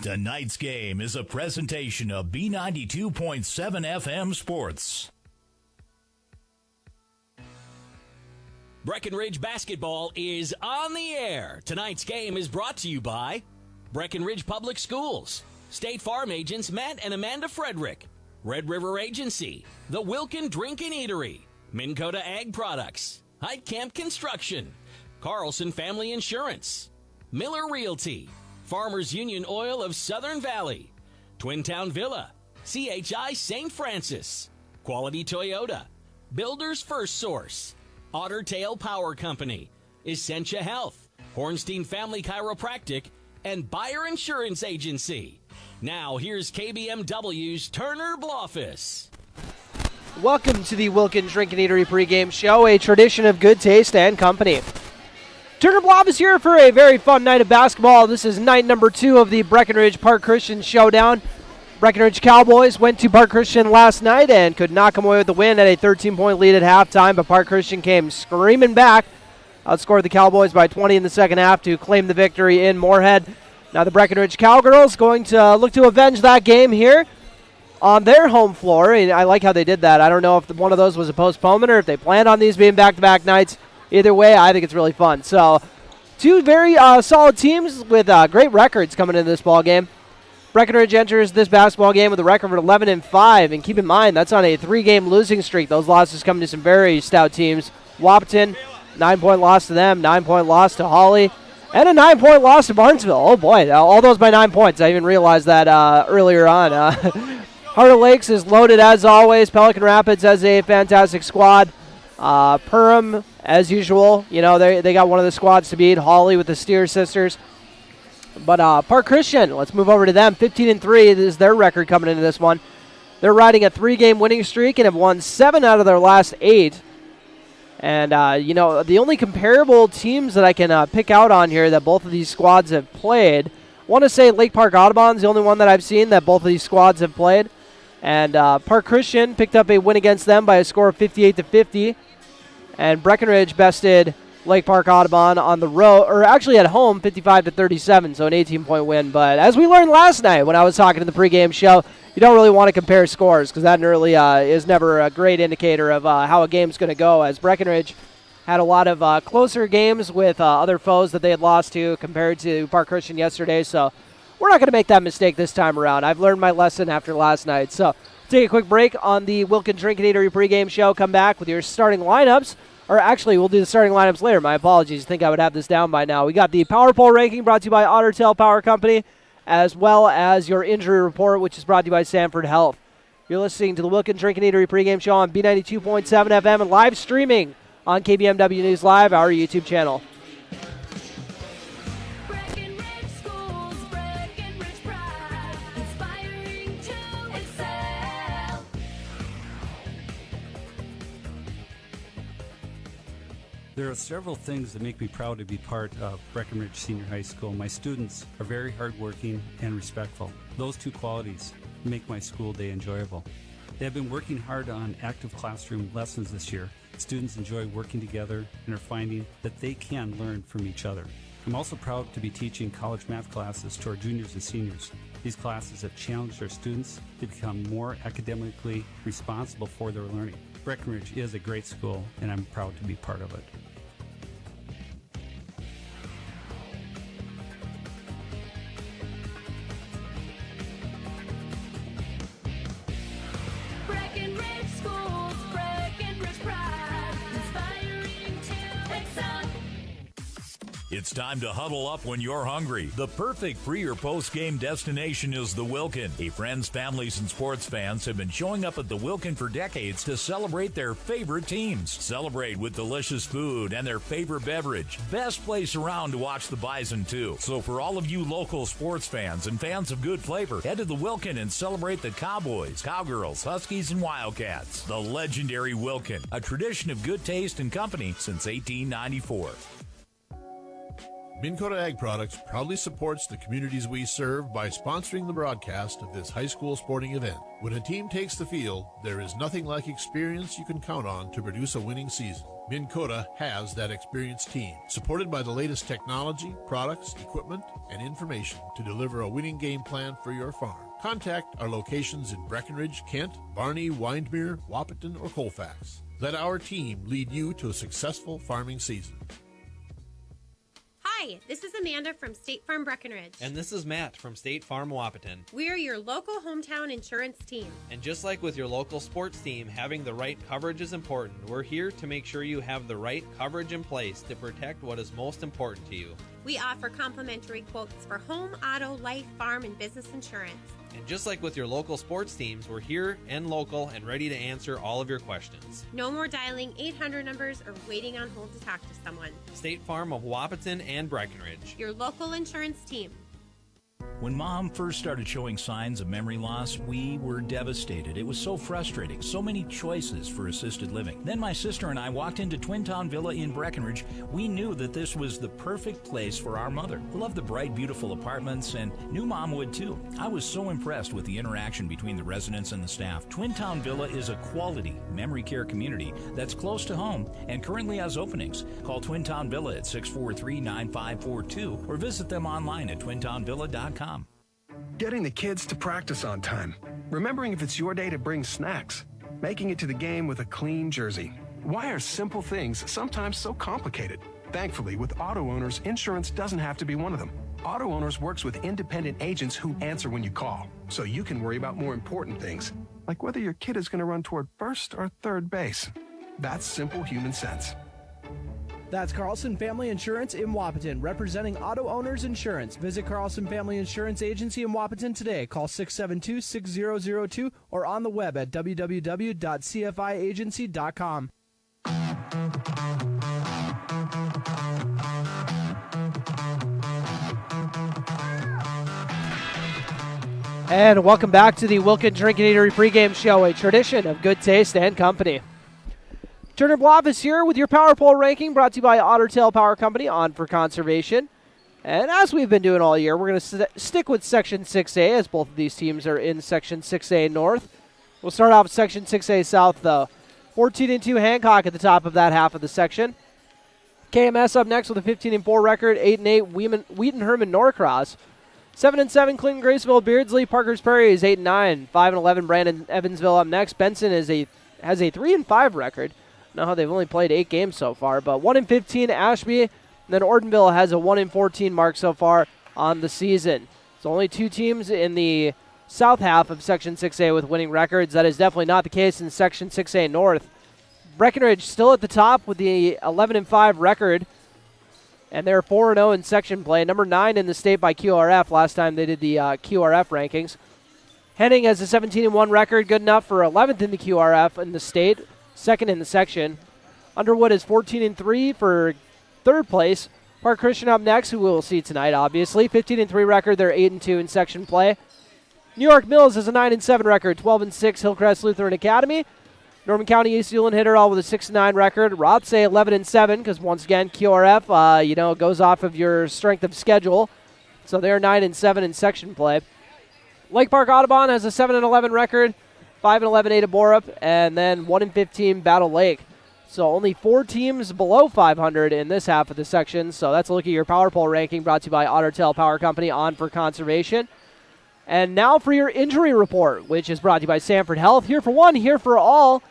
Tonight's game is a presentation of B92.7 FM Sports. Breckenridge basketball is on the air. Tonight's game is brought to you by Breckenridge Public Schools, State Farm agents Matt and Amanda Frederick, Red River Agency, the Wilkin Drink and Eatery, Minn Kota Ag Products, Height Camp Construction, Carlson Family Insurance, Miller Realty, Farmers Union Oil of Southern Valley, Twin Town Villa, CHI St. Francis, Quality Toyota, Builders First Source, Otter Tail Power Company, Essentia Health, Hornstein Family Chiropractic, and Buyer Insurance Agency. Now, here's KBMW's Turner Blofus. Welcome to the Wilkin Drink and Eatery pregame show, a tradition of good taste and company. Turner Blofus here for a very fun night of basketball. This is night number 2 of the Breckenridge Park Christian Showdown. Breckenridge Cowboys went to Park Christian last night and could not come away with the win at a 13-point lead at halftime, but Park Christian came screaming back, outscored the Cowboys by 20 in the second half to claim the victory in Moorhead. Now the Breckenridge Cowgirls going to look to avenge that game here on their home floor. And I like how they did that. I don't know if one of those was a postponement or if they planned on these being back-to-back nights. Either way, I think it's really fun. So, two very solid teams with great records coming into this ball game. Breckenridge enters this basketball game with a record of 11-5, and keep in mind that's on a 3-game losing streak. Those losses come to some very stout teams. Wahpeton, 9-point loss to them, 9-point loss to Hawley, and a 9-point loss to Barnesville. Oh boy, all those by 9 points. I even realized that earlier on. Heart of Lakes is loaded as always. Pelican Rapids has a fantastic squad. Perham, as usual, you know, they got one of the squads to beat. Hawley with the Steer sisters. But Park Christian, let's move over to them. 15-3 is their record coming into this one. They're riding a 3-game winning streak and have won 7 out of their last 8. And, you know, the only comparable teams that I can pick out on here that both of these squads have played, I want to say Lake Park Audubon's the only one that I've seen that both of these squads have played. And Park Christian picked up a win against them by a score of 58-50. And Breckenridge bested Lake Park Audubon on the road, or actually at home, 55-37, so an 18-point win. But as we learned last night when I was talking in the pregame show, you don't really want to compare scores because that really is never a great indicator of how a game's going to go, as Breckenridge had a lot of closer games with other foes that they had lost to compared to Park Christian yesterday. So we're not going to make that mistake this time around. I've learned my lesson after last night. So take a quick break on the Wilkin Drink and Eatery pregame show. Come back with your starting lineups. Or actually, we'll do the starting lineups later. My apologies. I think I would have this down by now. We got the Power Poll ranking brought to you by Otter Tail Power Company, as well as your injury report, which is brought to you by Sanford Health. You're listening to the Wilkin Drink and Eatery pregame show on B92.7 FM and live streaming on KBMW News Live, our YouTube channel. There are several things that make me proud to be part of Breckenridge Senior High School. My students are very hardworking and respectful. Those two qualities make my school day enjoyable. They have been working hard on active classroom lessons this year. Students enjoy working together and are finding that they can learn from each other. I'm also proud to be teaching college math classes to our juniors and seniors. These classes have challenged our students to become more academically responsible for their learning. Breckenridge is a great school, and I'm proud to be part of it. It's time to huddle up when you're hungry. The perfect pre- or post-game destination is the Wilkin. Friends, families, and sports fans have been showing up at the Wilkin for decades to celebrate their favorite teams. Celebrate with delicious food and their favorite beverage. Best place around to watch the Bison, too. So for all of you local sports fans and fans of good flavor, head to the Wilkin and celebrate the Cowboys, Cowgirls, Huskies, and Wildcats. The legendary Wilkin, a tradition of good taste and company since 1894. Minn Kota Ag Products proudly supports the communities we serve by sponsoring the broadcast of this high school sporting event. When a team takes the field, there is nothing like experience you can count on to produce a winning season. Minn Kota has that experienced team, supported by the latest technology, products, equipment, and information to deliver a winning game plan for your farm. Contact our locations in Breckenridge, Kent, Barney, Windmere, Wahpeton, or Colfax. Let our team lead you to a successful farming season. Hi, this is Amanda from State Farm Breckenridge. And this is Matt from State Farm Wahpeton. We are your local hometown insurance team. And just like with your local sports team, having the right coverage is important. We're here to make sure you have the right coverage in place to protect what is most important to you. We offer complimentary quotes for home, auto, life, farm, and business insurance. And just like with your local sports teams, we're here and local and ready to answer all of your questions. No more dialing 800 numbers or waiting on hold to talk to someone. State Farm of Wahpeton and Breckenridge. Your local insurance team. When Mom first started showing signs of memory loss, we were devastated. It was so frustrating. So many choices for assisted living. Then my sister and I walked into Twin Town Villa in Breckenridge. We knew that this was the perfect place for our mother. We loved the bright, beautiful apartments and knew Mom would too. I was so impressed with the interaction between the residents and the staff. Twin Town Villa is a quality memory care community that's close to home and currently has openings. Call Twin Town Villa at 643-9542 or visit them online at twintownvilla.com. Getting the kids to practice on time. Remembering if it's your day to bring snacks. Making it to the game with a clean jersey. Why are simple things sometimes so complicated? Thankfully, with Auto Owners, insurance doesn't have to be one of them. Auto Owners works with independent agents who answer when you call, so you can worry about more important things, like whether your kid is going to run toward first or third base. That's simple human sense. That's Carlson Family Insurance in Wahpeton, representing Auto Owners Insurance. Visit Carlson Family Insurance Agency in Wahpeton today. Call 672-6002 or on the web at www.cfiagency.com. And welcome back to the Wilkin Drinking Eatery pregame show, a tradition of good taste and company. Turner Bloff is here with your Power Poll ranking, brought to you by Otter Tail Power Company, on for conservation. And as we've been doing all year, we're going to stick with Section 6A, as both of these teams are in Section 6A North. We'll start off with Section 6A South, though. 14-2 Hancock at the top of that half of the section. KMS up next with a 15-4 record, 8-8 Wheaton Herman Norcross. 7-7 Clinton Graceville Beardsley. Parker's Prairie is 8-9. 5-11 Brandon Evansville up next. Benson has a 3-5 record. Know how they've only played 8 games so far, but 1-15 Ashby, and then Ortonville has a 1-14 mark so far on the season. So only 2 teams in the south half of Section 6A with winning records. That is definitely not the case in Section 6A North. Breckenridge still at the top with the 11-5 record, and they're 4-0 in section play. Number 9 in the state by QRF last time they did the QRF rankings. Henning has a 17-1 record, good enough for 11th in the QRF in the state. Second in the section. Underwood is 14-3 for third place. Park Christian up next, who we'll see tonight, obviously. 15-3 record. They're 8-2 in section play. New York Mills has a 9-7 record. 12-6 Hillcrest Lutheran Academy. Norman County East Ulan hit it all with a 6-9 record. Rothsay 11-7 because once again QRF goes off of your strength of schedule. So they're 9-7 in section play. Lake Park Audubon has a 7-11 record. 5-11 Ada Borup, and then 1-15 Battle Lake. So only 4 teams below 500 in this half of the section. So that's a look at your Power Poll ranking, brought to you by Otter Tail Power Company, on for conservation. And now for your injury report, which is brought to you by Sanford Health. Here for one, here for all.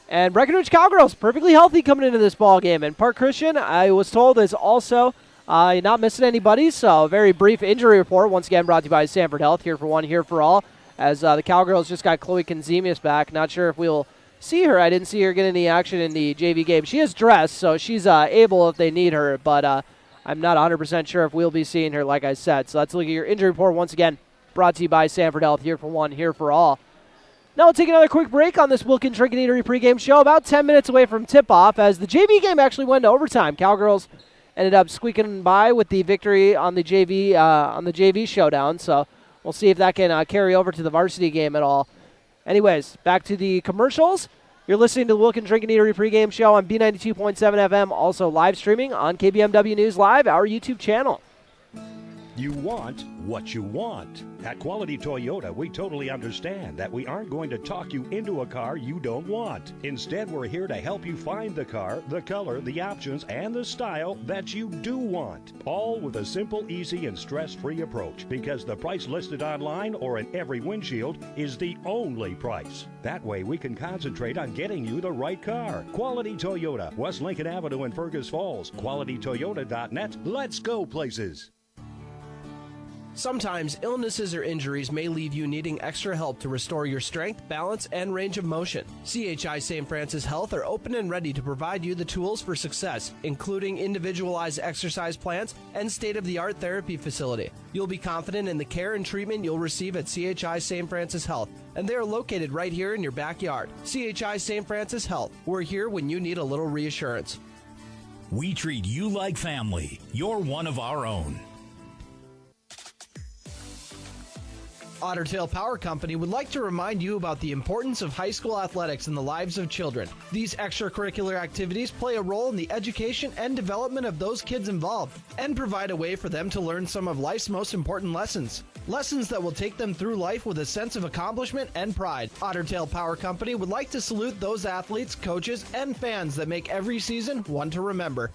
And Breckenridge Cowgirls perfectly healthy coming into this ball game. And Park Christian, I was told, is also not missing anybody. So a very brief injury report, once again brought to you by Sanford Health. Here for one, here for all. As the Cowgirls just got Chloe Konzemius back. Not sure if we'll see her. I didn't see her get any action in the JV game. She is dressed, so she's able if they need her, but I'm not 100% sure if we'll be seeing her, like I said. So let's look at your injury report once again, brought to you by Sanford Health. Here for one, here for all. Now we'll take another quick break on this Wilkin Drinking Eatery pregame show, about 10 minutes away from tip-off, as the JV game actually went to overtime. Cowgirls ended up squeaking by with the victory on the JV showdown, so we'll see if that can carry over to the varsity game at all. Anyways, back to the commercials. You're listening to the Wilkins Drink and Eatery pregame show on B92.7 FM, also live streaming on KBMW News Live, our YouTube channel. You want what you want. At Quality Toyota, we totally understand that we aren't going to talk you into a car you don't want. Instead, we're here to help you find the car, the color, the options, and the style that you do want. All with a simple, easy, and stress-free approach, because the price listed online or in every windshield is the only price. That way, we can concentrate on getting you the right car. Quality Toyota, West Lincoln Avenue in Fergus Falls. QualityToyota.net. Let's go places. Sometimes illnesses or injuries may leave you needing extra help to restore your strength, balance, and range of motion. CHI St. Francis Health are open and ready to provide you the tools for success, including individualized exercise plans and state-of-the-art therapy facility. You'll be confident in the care and treatment you'll receive at CHI St. Francis Health, and they are located right here in your backyard. CHI St. Francis Health. We're here when you need a little reassurance. We treat you like family. You're one of our own. Otter Tail Power Company would like to remind you about the importance of high school athletics in the lives of children. These extracurricular activities play a role in the education and development of those kids involved and provide a way for them to learn some of life's most important lessons. Lessons that will take them through life with a sense of accomplishment and pride. Otter Tail Power Company would like to salute those athletes, coaches, and fans that make every season one to remember.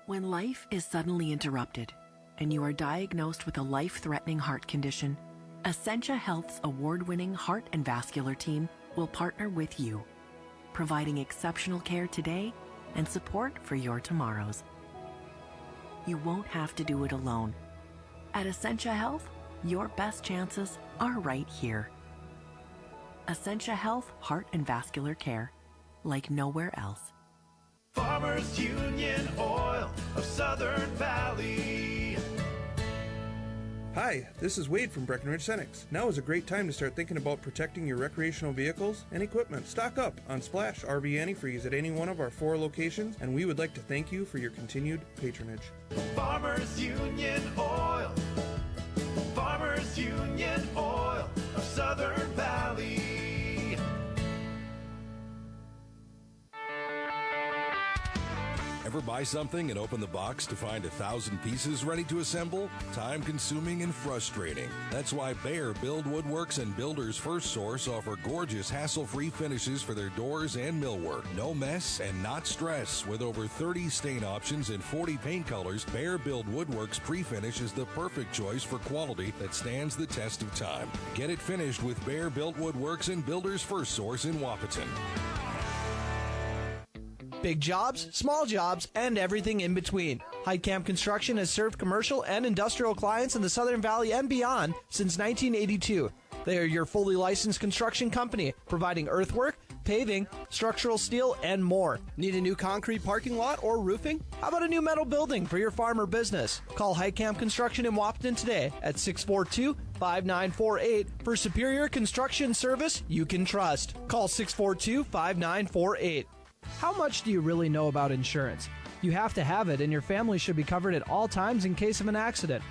When life is suddenly interrupted and you are diagnosed with a life-threatening heart condition, Essentia Health's award-winning heart and vascular team will partner with you, providing exceptional care today and support for your tomorrows. You won't have to do it alone. At Essentia Health, your best chances are right here. Essentia Health Heart and Vascular Care, like nowhere else. Farmers Union Oil of Southern Valley. Hi, this is Wade from Breckenridge Cenex. Now is a great time to start thinking about protecting your recreational vehicles and equipment. Stock up on Splash RV Antifreeze at any one of our 4 locations, and we would like to thank you for your continued patronage. Farmers Union Oil. Farmers Union Oil of Southern Valley. Ever buy something and open the box to find 1,000 pieces ready to assemble? Time-consuming and frustrating. That's why Bear Build Woodworks and Builders First Source offer gorgeous, hassle-free finishes for their doors and millwork. No mess and not stress. With over 30 stain options and 40 paint colors, Bear Build Woodworks Pre-Finish is the perfect choice for quality that stands the test of time. Get it finished with Bear Built Woodworks and Builders First Source in Wahpeton. Big jobs, small jobs, and everything in between. Heidkamp Construction has served commercial and industrial clients in the Southern Valley and beyond since 1982. They are your fully licensed construction company, providing earthwork, paving, structural steel, and more. Need a new concrete parking lot or roofing? How about a new metal building for your farm or business? Call Heidkamp Construction in Wahpeton today at 642-5948 for superior construction service you can trust. Call 642-5948. How much do you really know about insurance? You have to have it, and your family should be covered at all times in case of an accident.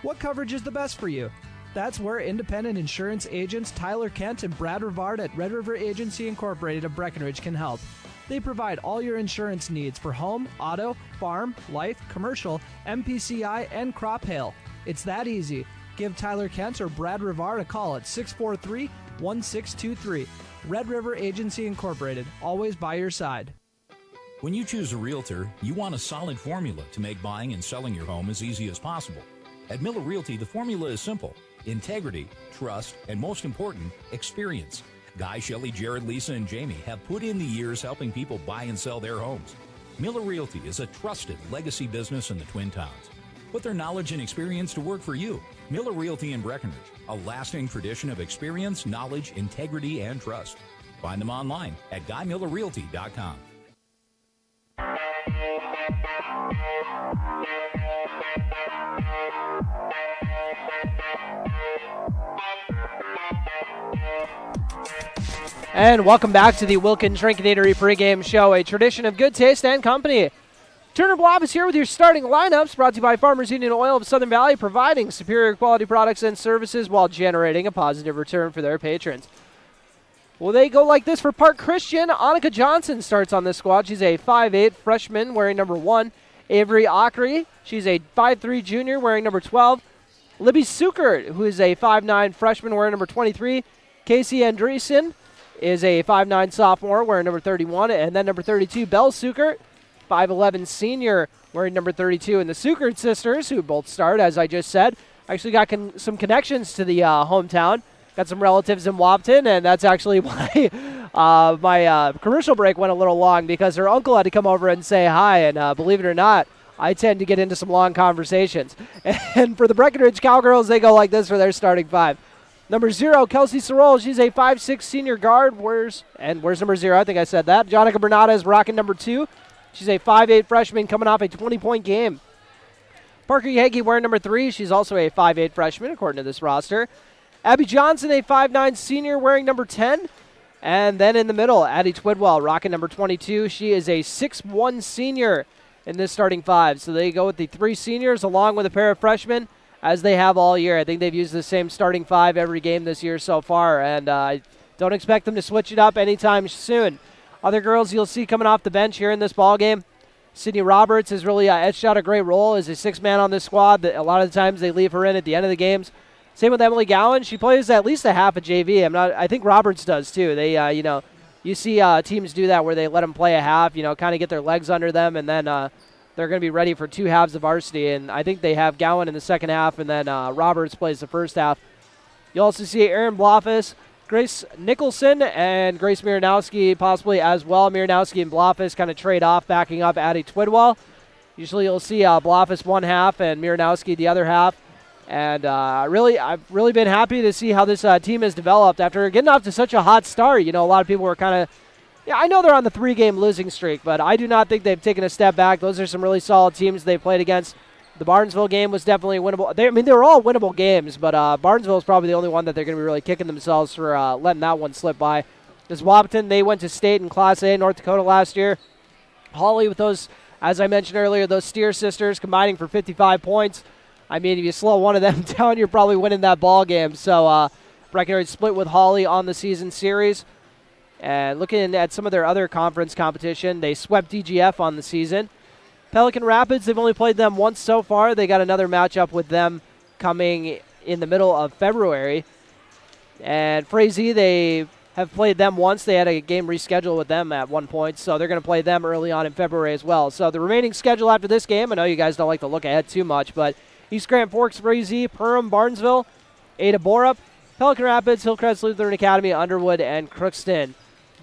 What coverage is the best for you? That's where independent insurance agents Tyler Kent and Brad Rivard at Red River Agency Incorporated of Breckenridge can help. They provide all your insurance needs for home, auto, farm, life, commercial, MPCI, and crop hail. It's that easy. Give Tyler Kent or Brad Rivard a call at 643-1623. Red River Agency Incorporated, always by your side. When you choose a realtor, you want a solid formula to make buying and selling your home as easy as possible. At Miller Realty, the formula is simple: integrity, trust, and most important, experience. Guy, Shelley, Jared, Lisa, and Jamie have put in the years helping people buy and sell their homes. Miller Realty is a trusted legacy business in the Twin Towns. Put their knowledge and experience to work for you. Miller Realty in Breckenridge, a lasting tradition of experience, knowledge, integrity, and trust. Find them online at GuyMillerRealty.com. And welcome back to the Wilkins Drink and Eatery pregame show, a tradition of good taste and company. Turner Blob is here with your starting lineups, brought to you by Farmers Union Oil of Southern Valley, providing superior quality products and services while generating a positive return for their patrons. Well, they go like this for Park Christian. Annika Johnson starts on this squad. She's a 5'8 freshman wearing number 1. Avery Ockery, she's a 5'3 junior wearing number 12. Libby Sukert, who is a 5'9 freshman wearing number 23. Casey Andreessen is a 5'9 sophomore wearing number 31. And then number 32, Belle Sukert, 5'11 senior wearing number 32. And the Sukert sisters, who both start, as I just said, actually got some connections to the hometown. Got some relatives in Wapton, and that's actually why my commercial break went a little long, because her uncle had to come over and say hi, and believe it or not, I tend to get into some long conversations. And for the Breckenridge Cowgirls, they go like this for their starting 5. Number 0, Kelsey Sorrell. She's a 5'6 senior guard. Where's number 0? I think I said that. Jonica Bernata is rocking number 2. She's a 5'8 freshman coming off a 20-point game. Parker Yankee wearing number 3. She's also a 5'8 freshman, according to this roster. Abby Johnson, a 5'9 senior wearing number 10. And then in the middle, Addie Twidwell rocking number 22. She is a 6'1 senior in this starting 5. So they go with the 3 seniors along with a pair of freshmen, as they have all year. I think they've used the same starting 5 every game this year so far, and I don't expect them to switch it up anytime soon. Other girls you'll see coming off the bench here in this ballgame, Sydney Roberts has really etched out a great role as a 6th man on this squad. A lot of the times they leave her in at the end of the games. Same with Emily Gowan. She plays at least a half of JV. I think Roberts does too. They, you see teams do that where they let them play a half, kind of get their legs under them, and then they're going to be ready for 2 halves of varsity. And I think they have Gowan in the second half, and then Roberts plays the first half. You also see Erin Blofis, Grace Nicholson, and Grace Miranowski possibly as well. Miranowski and Blofis kind of trade off, backing up Addie Twidwell. Usually you'll see Blofis one half and Miranowski the other half. And I've really been happy to see how this team has developed after getting off to such a hot start. A lot of people were kind of, I know they're on the 3-game losing streak, but I do not think they've taken a step back. Those are some really solid teams they played against. The Barnesville game was definitely winnable. They were all winnable games, but Barnesville is probably the only one that they're going to be really kicking themselves for letting that one slip by. Because Wahpeton, they went to state in Class A, North Dakota last year. Holly with those, as I mentioned earlier, those Steer sisters combining for 55 points. If you slow one of them down, you're probably winning that ball game. So Breckenridge split with Holly on the season series. And looking at some of their other conference competition, they swept DGF on the season. Pelican Rapids, they've only played them once so far. They got another matchup with them coming in the middle of February. And Frazee, they have played them once. They had a game rescheduled with them at one point, so they're going to play them early on in February as well. So the remaining schedule after this game, I know you guys don't like to look ahead too much, but East Grand Forks, Frazee, Perham, Barnesville, Ada Borup, Pelican Rapids, Hillcrest Lutheran Academy, Underwood, and Crookston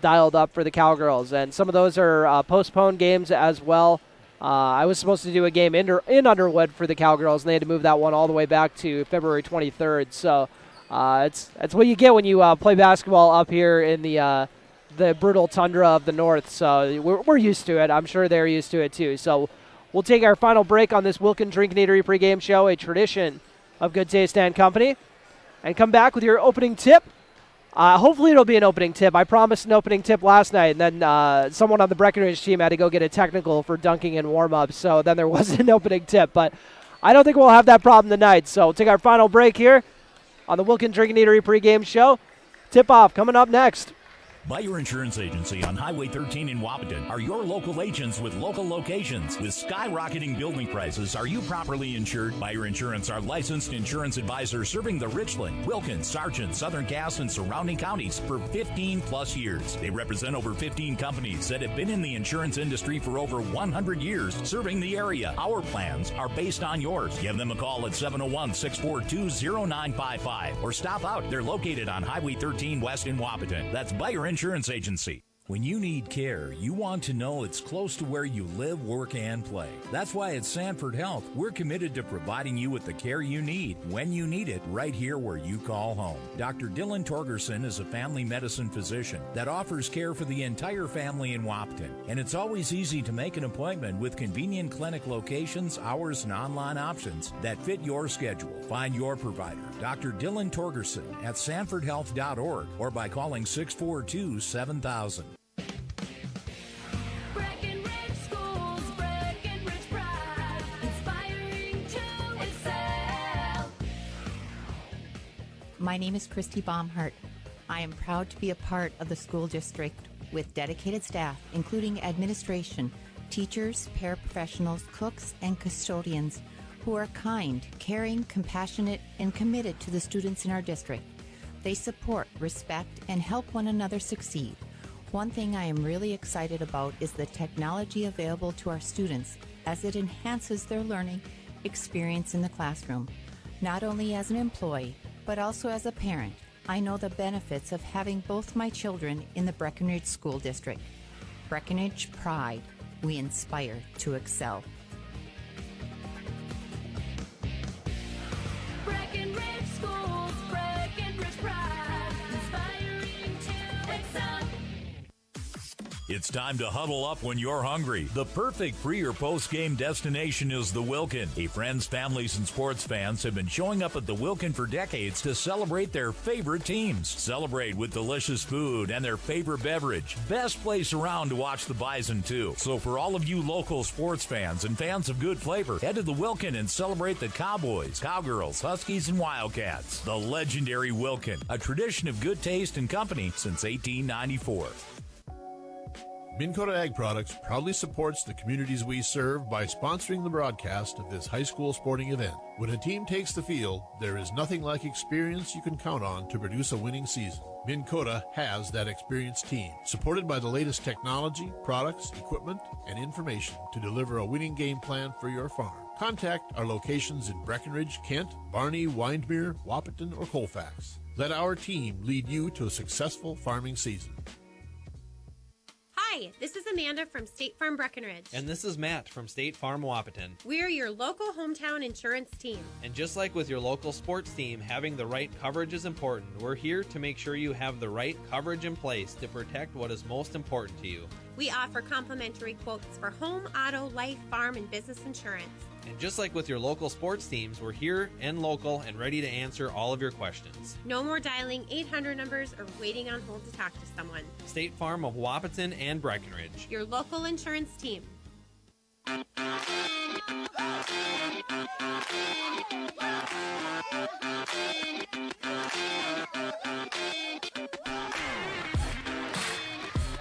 dialed up for the Cowgirls. And some of those are postponed games as well. I was supposed to do a game in Underwood for the Cowgirls, and they had to move that one all the way back to February 23rd. So that's what you get when you play basketball up here in the brutal tundra of the north. So we're used to it. I'm sure they're used to it too. So we'll take our final break on this Wilkin Drink and Eatery pregame show, a tradition of Good Taste and Company, and come back with your opening tip. Hopefully it'll be an opening tip. I promised an opening tip last night, and then someone on the Breckenridge team had to go get a technical for dunking and warm-ups, so then there wasn't an opening tip. But I don't think we'll have that problem tonight. So we'll take our final break here on the Wilkin Drink and Eatery pregame show. Tip-off coming up next. Buyer Insurance Agency on Highway 13 in Wahpeton are your local agents with local locations. With skyrocketing building prices, are you properly insured? Buyer Insurance are licensed insurance advisors serving the Richland, Wilkins, Sargent, Southern Cass, and surrounding counties for 15 plus years. They represent over 15 companies that have been in the insurance industry for over 100 years, serving the area. Our plans are based on yours. Give them a call at 701-642-0955 or stop out. They're located on Highway 13 West in Wahpeton. That's Buyer Insurance Agency. When you need care, you want to know it's close to where you live, work, and play. That's why at Sanford Health, we're committed to providing you with the care you need, when you need it, right here where you call home. Dr. Dylan Torgerson is a family medicine physician that offers care for the entire family in Wahpeton. And it's always easy to make an appointment with convenient clinic locations, hours, and online options that fit your schedule. Find your provider, Dr. Dylan Torgerson, at sanfordhealth.org or by calling 642-7000. Breckenridge Schools, Breckenridge my name is Christy Baumhart. I am proud to be a part of the school district with dedicated staff, including administration, teachers, paraprofessionals, cooks, and custodians who are kind, caring, compassionate, and committed to the students in our district. They support, respect, and help one another succeed. One thing I am really excited about is the technology available to our students as it enhances their learning experience in the classroom. Not only as an employee, but also as a parent, I know the benefits of having both my children in the Breckenridge School District. Breckenridge Pride. We inspire to excel. Breckenridge Schools, Breckenridge Pride, inspiring to excel. It's time to huddle up when you're hungry. The perfect pre- or post-game destination is the Wilkin. Friends, families, and sports fans have been showing up at the Wilkin for decades to celebrate their favorite teams. Celebrate with delicious food and their favorite beverage. Best place around to watch the Bison, too. So for all of you local sports fans and fans of good flavor, head to the Wilkin and celebrate the Cowboys, Cowgirls, Huskies, and Wildcats. The legendary Wilkin, a tradition of good taste and company since 1894. Minn Kota Ag Products proudly supports the communities we serve by sponsoring the broadcast of this high school sporting event. When a team takes the field, there is nothing like experience you can count on to produce a winning season. Minn Kota has that experienced team, supported by the latest technology, products, equipment, and information to deliver a winning game plan for your farm. Contact our locations in Breckenridge, Kent, Barney, Windmere, Wahpeton, or Colfax. Let our team lead you to a successful farming season. Hi, this is Amanda from State Farm Breckenridge. And this is Matt from State Farm Wahpeton. We're your local hometown insurance team. And just like with your local sports team, having the right coverage is important. We're here to make sure you have the right coverage in place to protect what is most important to you. We offer complimentary quotes for home, auto, life, farm, and business insurance. And just like with your local sports teams, we're here and local and ready to answer all of your questions. No more dialing 800 numbers or waiting on hold to talk to someone. State Farm of Wahpeton and Breckenridge. Your local insurance team.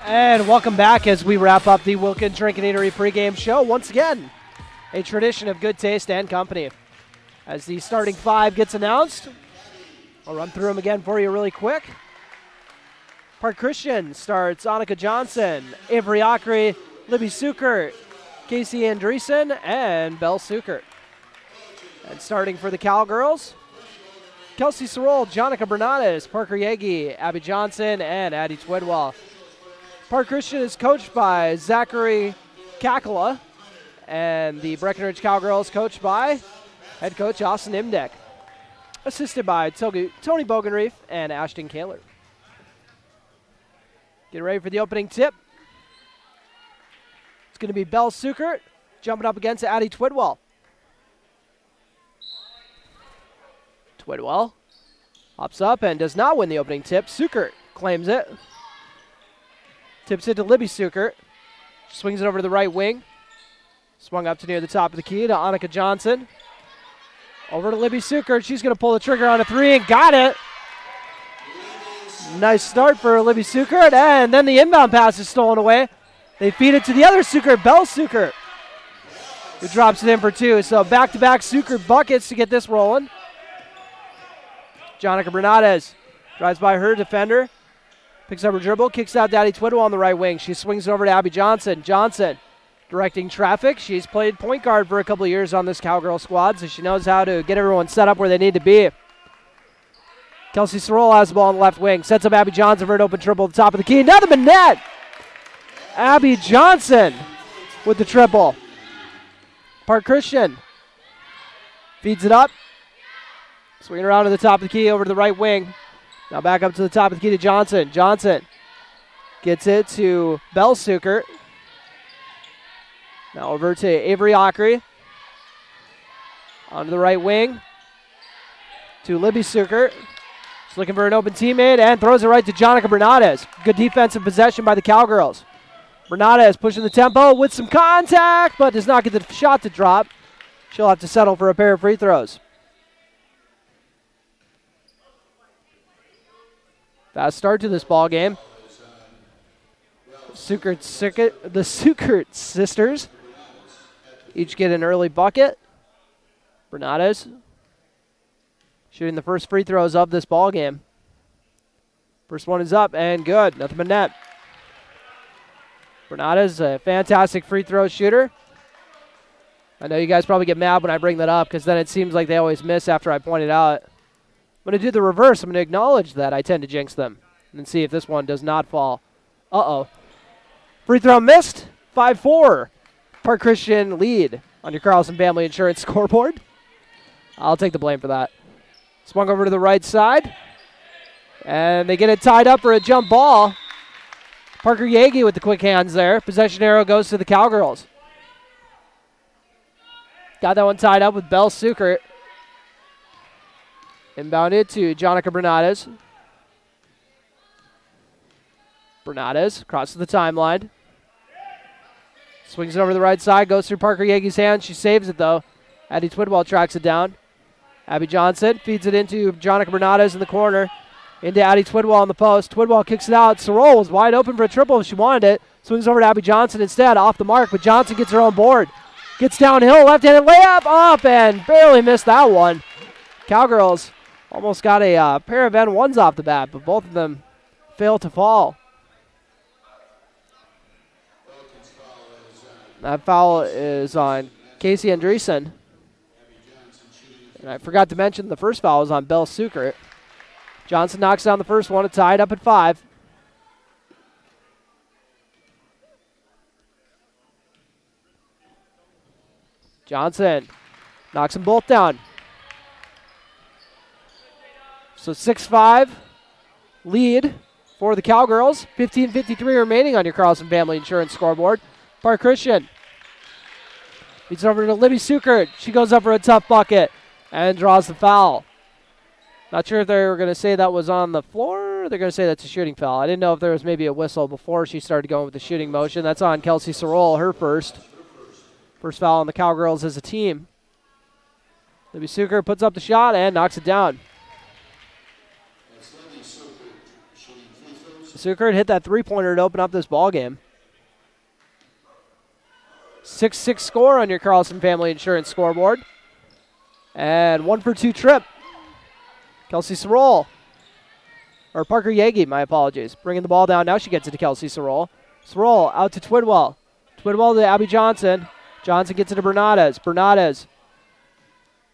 And welcome back as we wrap up the Wilkin Drinking Eatery pregame show. Once again, a tradition of good taste and company. As the starting five gets announced, I'll run through them again for you really quick. Park Christian starts Annika Johnson, Avery Ockery, Libby Sukert, Casey Andreessen, and Belle Sukert. And starting for the Cowgirls, Kelsey Sorrell, Jonica Bernades, Parker Yegi, Abby Johnson, and Addie Twidwell. Park Christian is coached by Zachary Kakala, and the Breckenridge Cowgirls coached by head coach Austin Imdeck, assisted by Tony Bogenreef and Ashton Kaler. Get ready for the opening tip. It's going to be Belle Sukert jumping up against Addie Twidwell. Twidwell hops up and does not win the opening tip. Sukert claims it. Tips it to Libby Sukert. Swings it over to the right wing. Swung up to near the top of the key to Annika Johnson. Over to Libby Sukert. She's going to pull the trigger on a three and got it. Nice start for Libby Sukert. And then the inbound pass is stolen away. They feed it to the other Sukert, Belle Sukert, who drops it in for two. So back-to-back Sukert buckets to get this rolling. Jonica Bernades drives by her defender. Picks up her dribble, kicks out Addie Twidwell on the right wing. She swings it over to Abby Johnson. Johnson directing traffic. She's played point guard for a couple of years on this Cowgirl squad, so she knows how to get everyone set up where they need to be. Kelsey Sorrell has the ball on the left wing. Sets up Abby Johnson for an open triple at the top of the key. Nothing net. Abby Johnson with the triple. Park Christian feeds it up. Swinging around to the top of the key over to the right wing. Now back up to the top of the key to Johnson. Johnson gets it to Belle Sukert. Now over to Avery Ockery. Onto the right wing to Libby Sukert. She's looking for an open teammate and throws it right to Jonica Bernades. Good defensive possession by the Cowgirls. Bernades pushing the tempo with some contact, but does not get the shot to drop. She'll have to settle for a pair of free throws. Fast start to this ball game. The Sukert sisters each get an early bucket. Bernades shooting the first free throws of this ball game. First one is up and good. Nothing but net. Bernades, a fantastic free throw shooter. I know you guys probably get mad when I bring that up because then it seems like they always miss after I point it out. I'm going to do the reverse. I'm going to acknowledge that I tend to jinx them and see if this one does not fall. Uh-oh. Free throw missed. 5-4. Park Christian lead on your Carlson Family Insurance scoreboard. I'll take the blame for that. Swung over to the right side. And they get it tied up for a jump ball. Parker Yagi with the quick hands there. Possession arrow goes to the Cowgirls. Got that one tied up with Belle Sukert. Inbounded to Jonica Bernades. Bernades crosses the timeline. Swings it over to the right side. Goes through Parker Yagi's hands. She saves it, though. Addie Twidwell tracks it down. Abby Johnson feeds it into Jonica Bernades in the corner. Into Addie Twidwell on the post. Twidwell kicks it out. Sorrell was wide open for a triple if she wanted it. Swings over to Abby Johnson instead. Off the mark, but Johnson gets her own board. Gets downhill. Left-handed layup. Up and barely missed that one. Cowgirls almost got a pair of N1s off the bat, but both of them fail to fall. That foul is on Casey Andreessen. And I forgot to mention the first foul was on Belle Sukert. Johnson knocks down the first one. It's tied up at 5. Johnson knocks them both down. So 6-5 lead for the Cowgirls. 15:53 remaining on your Carlson Family Insurance scoreboard. Park Christian feeds over to Libby Sukert. She goes up for a tough bucket and draws the foul. Not sure if they were going to say that was on the floor or they're going to say that's a shooting foul. I didn't know if there was maybe a whistle before she started going with the shooting motion. That's on Kelsey Sorrell, her first. First foul on the Cowgirls as a team. Libby Sukert puts up the shot and knocks it down. Sukert hit that three-pointer to open up this ball game. 6-6 score on your Carlson Family Insurance scoreboard. And 1-for-2 trip. Kelsey Sorrell. Or Parker Yagi, my apologies. Bringing the ball down. Now she gets it to Kelsey Sorrell. Sorrell out to Twidwell. Twidwell to Abby Johnson. Johnson gets it to Bernades. Bernades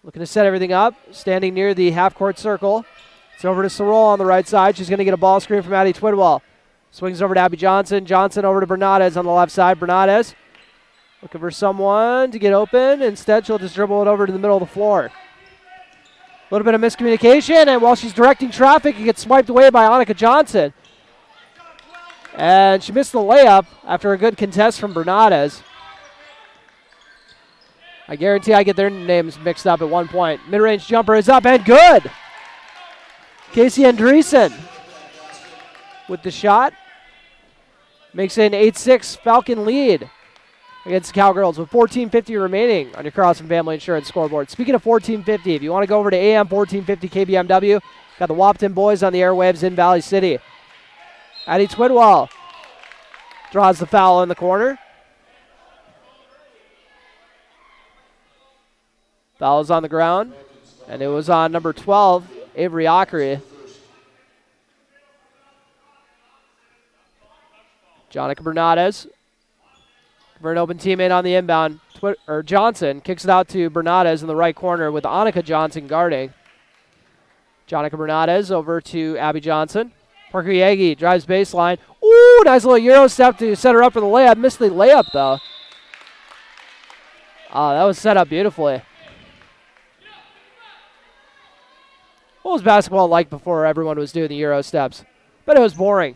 looking to set everything up. Standing near the half-court circle. It's over to Sorrell on the right side. She's going to get a ball screen from Addie Twidwell. Swings over to Abby Johnson. Johnson over to Bernades on the left side. Bernades looking for someone to get open. Instead, she'll just dribble it over to the middle of the floor. A little bit of miscommunication, and while she's directing traffic, it gets swiped away by Annika Johnson. And she missed the layup after a good contest from Bernades. I guarantee I get their names mixed up at one point. Mid-range jumper is up and good. Casey Andreessen with the shot. Makes it an 8-6 Falcon lead against the Cowgirls with 14:50 remaining on your Carlson Family Insurance scoreboard. Speaking of 14:50, if you want to go over to AM 1450 KBMW, got the Wapton boys on the airwaves in Valley City. Addie Twidwell draws the foul in the corner. Foul is on the ground, and it was on number 12, Avery Ockery. Jonica Bernades for an open teammate on the inbound. Johnson kicks it out to Bernades in the right corner with Annika Johnson guarding. Jonica Bernades over to Abby Johnson. Parker Yagi drives baseline. Ooh, nice little Euro step to set her up for the layup. Missed the layup, though. Oh, that was set up beautifully. What was basketball like before everyone was doing the Euro steps? But it was boring.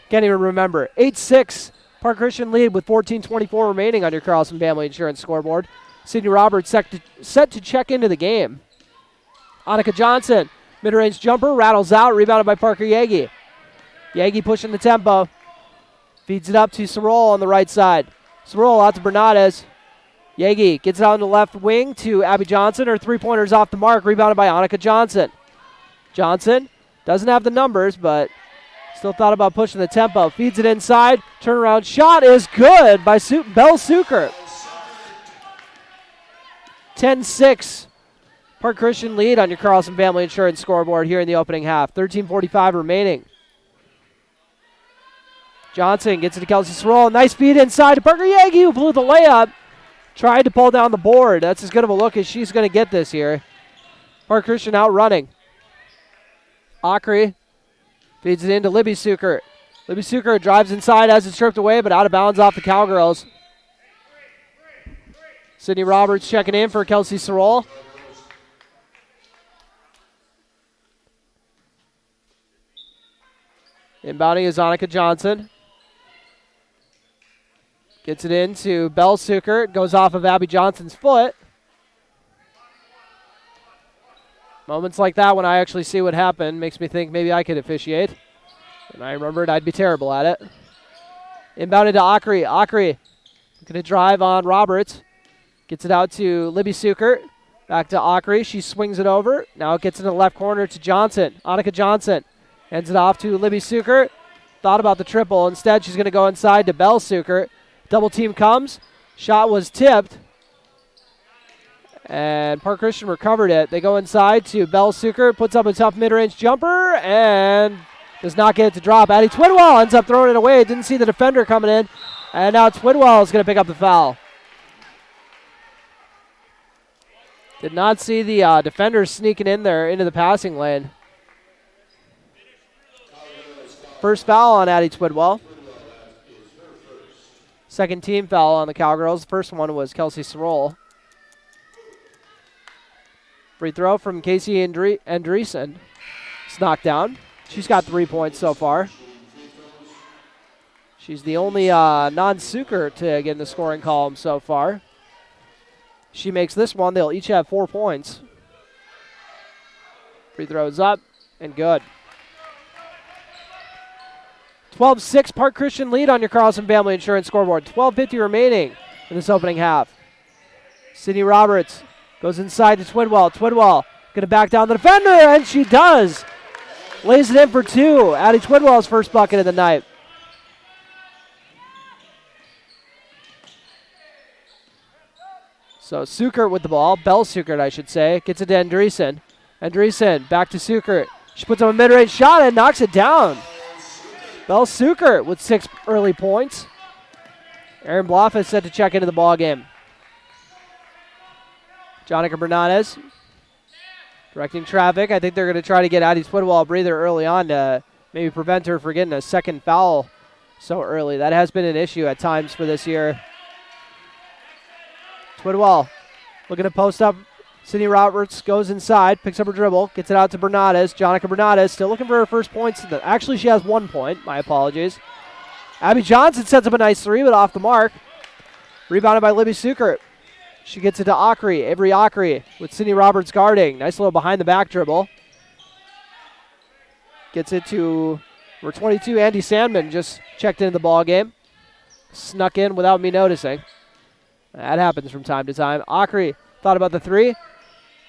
Can't even remember. 8-6 Park Christian lead with 14:24 remaining on your Carlson Family Insurance scoreboard. Sydney Roberts set to check into the game. Annika Johnson, mid-range jumper, rattles out, rebounded by Parker Yagi. Yagi pushing the tempo. Feeds it up to Sorrell on the right side. Sorrell out to Bernades. Yagi gets it out on the left wing to Abby Johnson. Her three-pointer's off the mark, rebounded by Annika Johnson. Johnson doesn't have the numbers, but Still thought about pushing the tempo. Feeds it inside. Turnaround shot is good by Bell Suker. 10-6. Park Christian lead on your Carlson Family Insurance scoreboard here in the opening half. 13:45 remaining. Johnson gets it to Kelsey Sorrell. Nice feed inside to Parker Yagi, who blew the layup. Tried to pull down the board. That's as good of a look as she's going to get this here. Park Christian out running. Ockery feeds it into Libby Suker. Libby Suker drives inside, has it stripped away, but out of bounds off the Cowgirls. Sydney Roberts checking in for Kelsey Sorrell. Inbounding is Annika Johnson. Gets it into Bell Suker. It goes off of Abby Johnson's foot. Moments like that when I actually see what happened makes me think maybe I could officiate. And I remembered I'd be terrible at it. Inbounded to Ockery. Ockery going to drive on Roberts. Gets it out to Libby Suker. Back to Ockery. She swings it over. Now it gets in the left corner to Johnson. Annika Johnson hands it off to Libby Suker. Thought about the triple. Instead, she's going to go inside to Bell Suker. Double team comes. Shot was tipped. And Park Christian recovered it. They go inside to Bell Suker. Puts up a tough mid-range jumper and does not get it to drop. Addie Twidwell ends up throwing it away. Didn't see the defender coming in. And now Twidwell is going to pick up the foul. Did not see the defender sneaking in there into the passing lane. First foul on Addie Twidwell. Second team foul on the Cowgirls. The first one was Kelsey Sorrell. Free throw from Casey Andreessen. It's knocked down. She's got 3 points so far. She's the only non-Suker to get in the scoring column so far. She makes this one, they'll each have 4 points. Free throws up and good. 12-6 Park Christian lead on your Carlson Family Insurance scoreboard. 12:50 remaining in this opening half. Sydney Roberts goes inside to Twidwell. Twidwell going to back down the defender, and she does. Lays it in for two. Addie Twidwell's first bucket of the night. So Suker with the ball. Bell Suker, I should say. Gets it to Andreessen. Andreessen back to Suker. She puts up a mid-range shot and knocks it down. Bell Suker with 6 early points. Aaron Bloff is set to check into the ball game. Jonica Bernardes directing traffic. I think they're going to try to get Addie Twidwell a breather early on to maybe prevent her from getting a second foul so early. That has been an issue at times for this year. Twidwell looking to post up. Sydney Roberts goes inside, picks up her dribble, gets it out to Bernardes. Jonica Bernardes still looking for her first points. Actually, she has 1 point. My apologies. Abby Johnson sets up a nice three, but off the mark. Rebounded by Libby Suker. She gets it to Ockery. Avery Ockery with Sydney Roberts guarding. Nice little behind-the-back dribble. Gets it to number 22, Andy Sandman, just checked into the ball game. Snuck in without me noticing. That happens from time to time. Ockery thought about the three.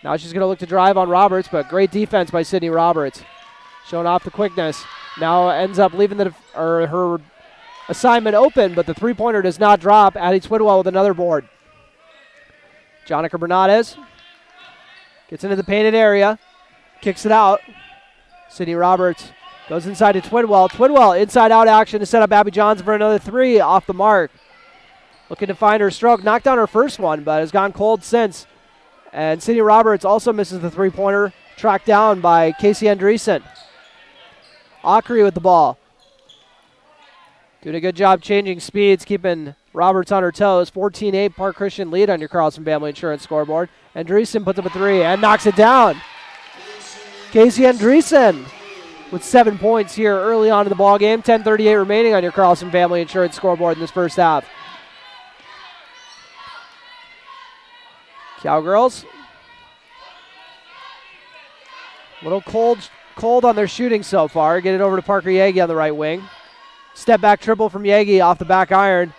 Now she's going to look to drive on Roberts, but great defense by Sydney Roberts. Showing off the quickness. Now ends up leaving her assignment open, but the three-pointer does not drop. Addie Twidwell with another board. Jonica Bernardes gets into the painted area. Kicks it out. Sydney Roberts goes inside to Twidwell. Twidwell inside-out action to set up Abby Johnson for another three off the mark. Looking to find her stroke. Knocked down her first one, but has gone cold since. And Sydney Roberts also misses the three-pointer. Tracked down by Casey Andreessen. Ockery with the ball. Doing a good job changing speeds, keeping Roberts on her toes. 14-8 Park Christian lead on your Carlson Family Insurance scoreboard. Andreessen puts up a three and knocks it down. Casey Andreessen with 7 points here early on in the ball game. 10:38 remaining on your Carlson Family Insurance scoreboard in this first half. Cowgirls, a little cold on their shooting so far. Get it over to Parker Yagi on the right wing. Step back triple from Yagi off the back iron.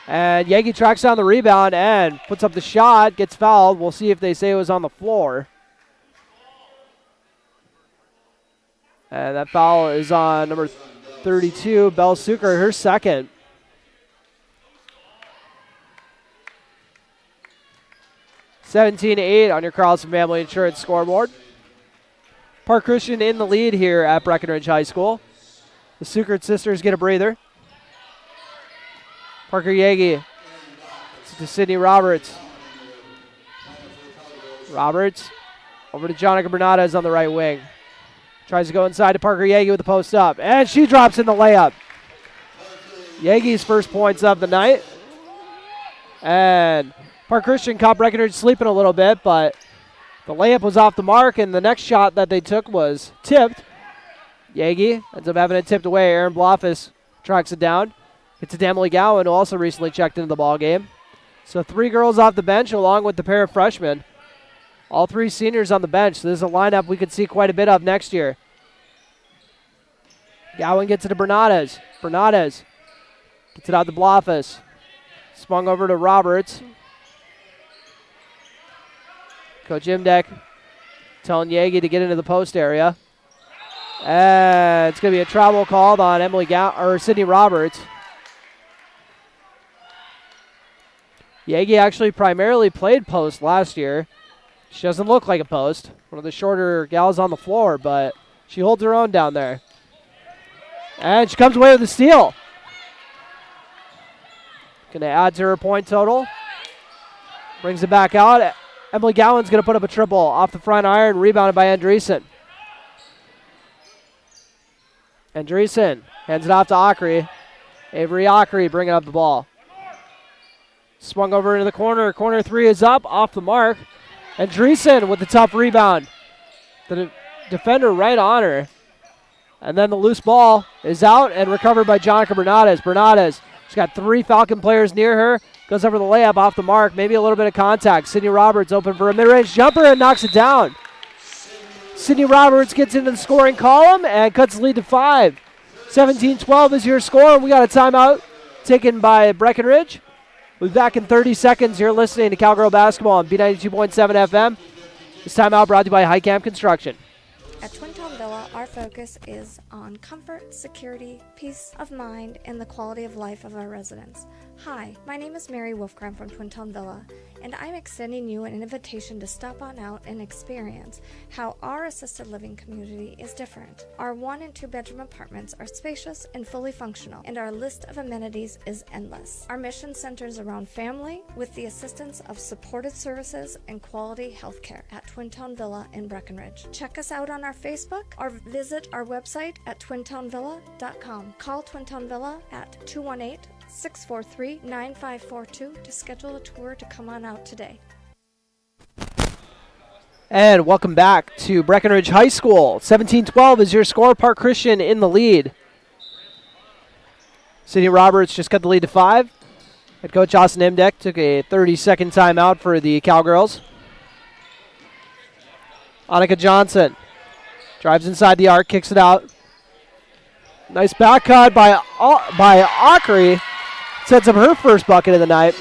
And Yagi tracks down the rebound and puts up the shot, gets fouled. We'll see if they say it was on the floor. And that foul is on number 32, Belle Suker, her second. (17-8) on your Carlson Family Insurance scoreboard. Park Christian in the lead here at Breckenridge High School. The Sukert sisters get a breather. Parker Yagi to Sydney Roberts. Roberts over to Jonica Bernadez on the right wing. Tries to go inside to Parker Yagi with the post up. And she drops in the layup. Yagi's first points of the night. And Park Christian caught Breckenridge sleeping a little bit, but the layup was off the mark, and the next shot that they took was tipped. Yagi ends up having it tipped away. Aaron Blofis tracks it down. It's to Emily Gowan, who also recently checked into the ball game. So 3 girls off the bench along with the pair of freshmen. All 3 seniors on the bench. So this is a lineup we could see quite a bit of next year. Gowan gets it to Bernadez. Bernadez gets it out to Blofis. Swung over to Roberts. Coach Imdek telling Yagi to get into the post area. And it's going to be a travel called on Sydney Roberts. Yagi actually primarily played post last year. She doesn't look like a post. One of the shorter gals on the floor, but she holds her own down there. And she comes away with a steal. Going to add to her point total. Brings it back out. Emily Gowan's going to put up a triple off the front iron, rebounded by Andreessen. Andreessen hands it off to Ockery. Avery Ockery bringing up the ball. Swung over into the corner. Corner 3 is up, off the mark. Andreessen with the tough rebound. The defender right on her. And then the loose ball is out and recovered by Jonica Bernadez. Bernadez, she's got 3 Falcon players near her. Goes over the layup off the mark. Maybe a little bit of contact. Sydney Roberts open for a mid-range jumper and knocks it down. Sydney Roberts gets into the scoring column and cuts the lead to 5. 17-12 is your score. We got a timeout taken by Breckenridge. We'll be back in 30 seconds. You're listening to Cowgirl Basketball on B92.7 FM. This timeout brought to you by Highcamp Construction. At Twin Town Villa, our focus is on comfort, security, peace of mind, and the quality of life of our residents. Hi, my name is Mary Wolfgram from Twin Town Villa, and I'm extending you an invitation to stop on out and experience how our assisted living community is different. Our 1 and 2 bedroom apartments are spacious and fully functional, and our list of amenities is endless. Our mission centers around family with the assistance of supported services and quality health care at Twin Town Villa in Breckenridge. Check us out on our Facebook or visit our website at twintownvilla.com. Call Twin Town Villa at 218-643-9542 to schedule a tour to come on out today. And welcome back to Breckenridge High School. 17-12 is your score. Park Christian in the lead. Sydney Roberts just cut the lead to 5. Head coach Austin Imdek took a 30-second timeout for the Cowgirls. Annika Johnson drives inside the arc, kicks it out. Nice back cut by Ockery. Sets up her first bucket of the night.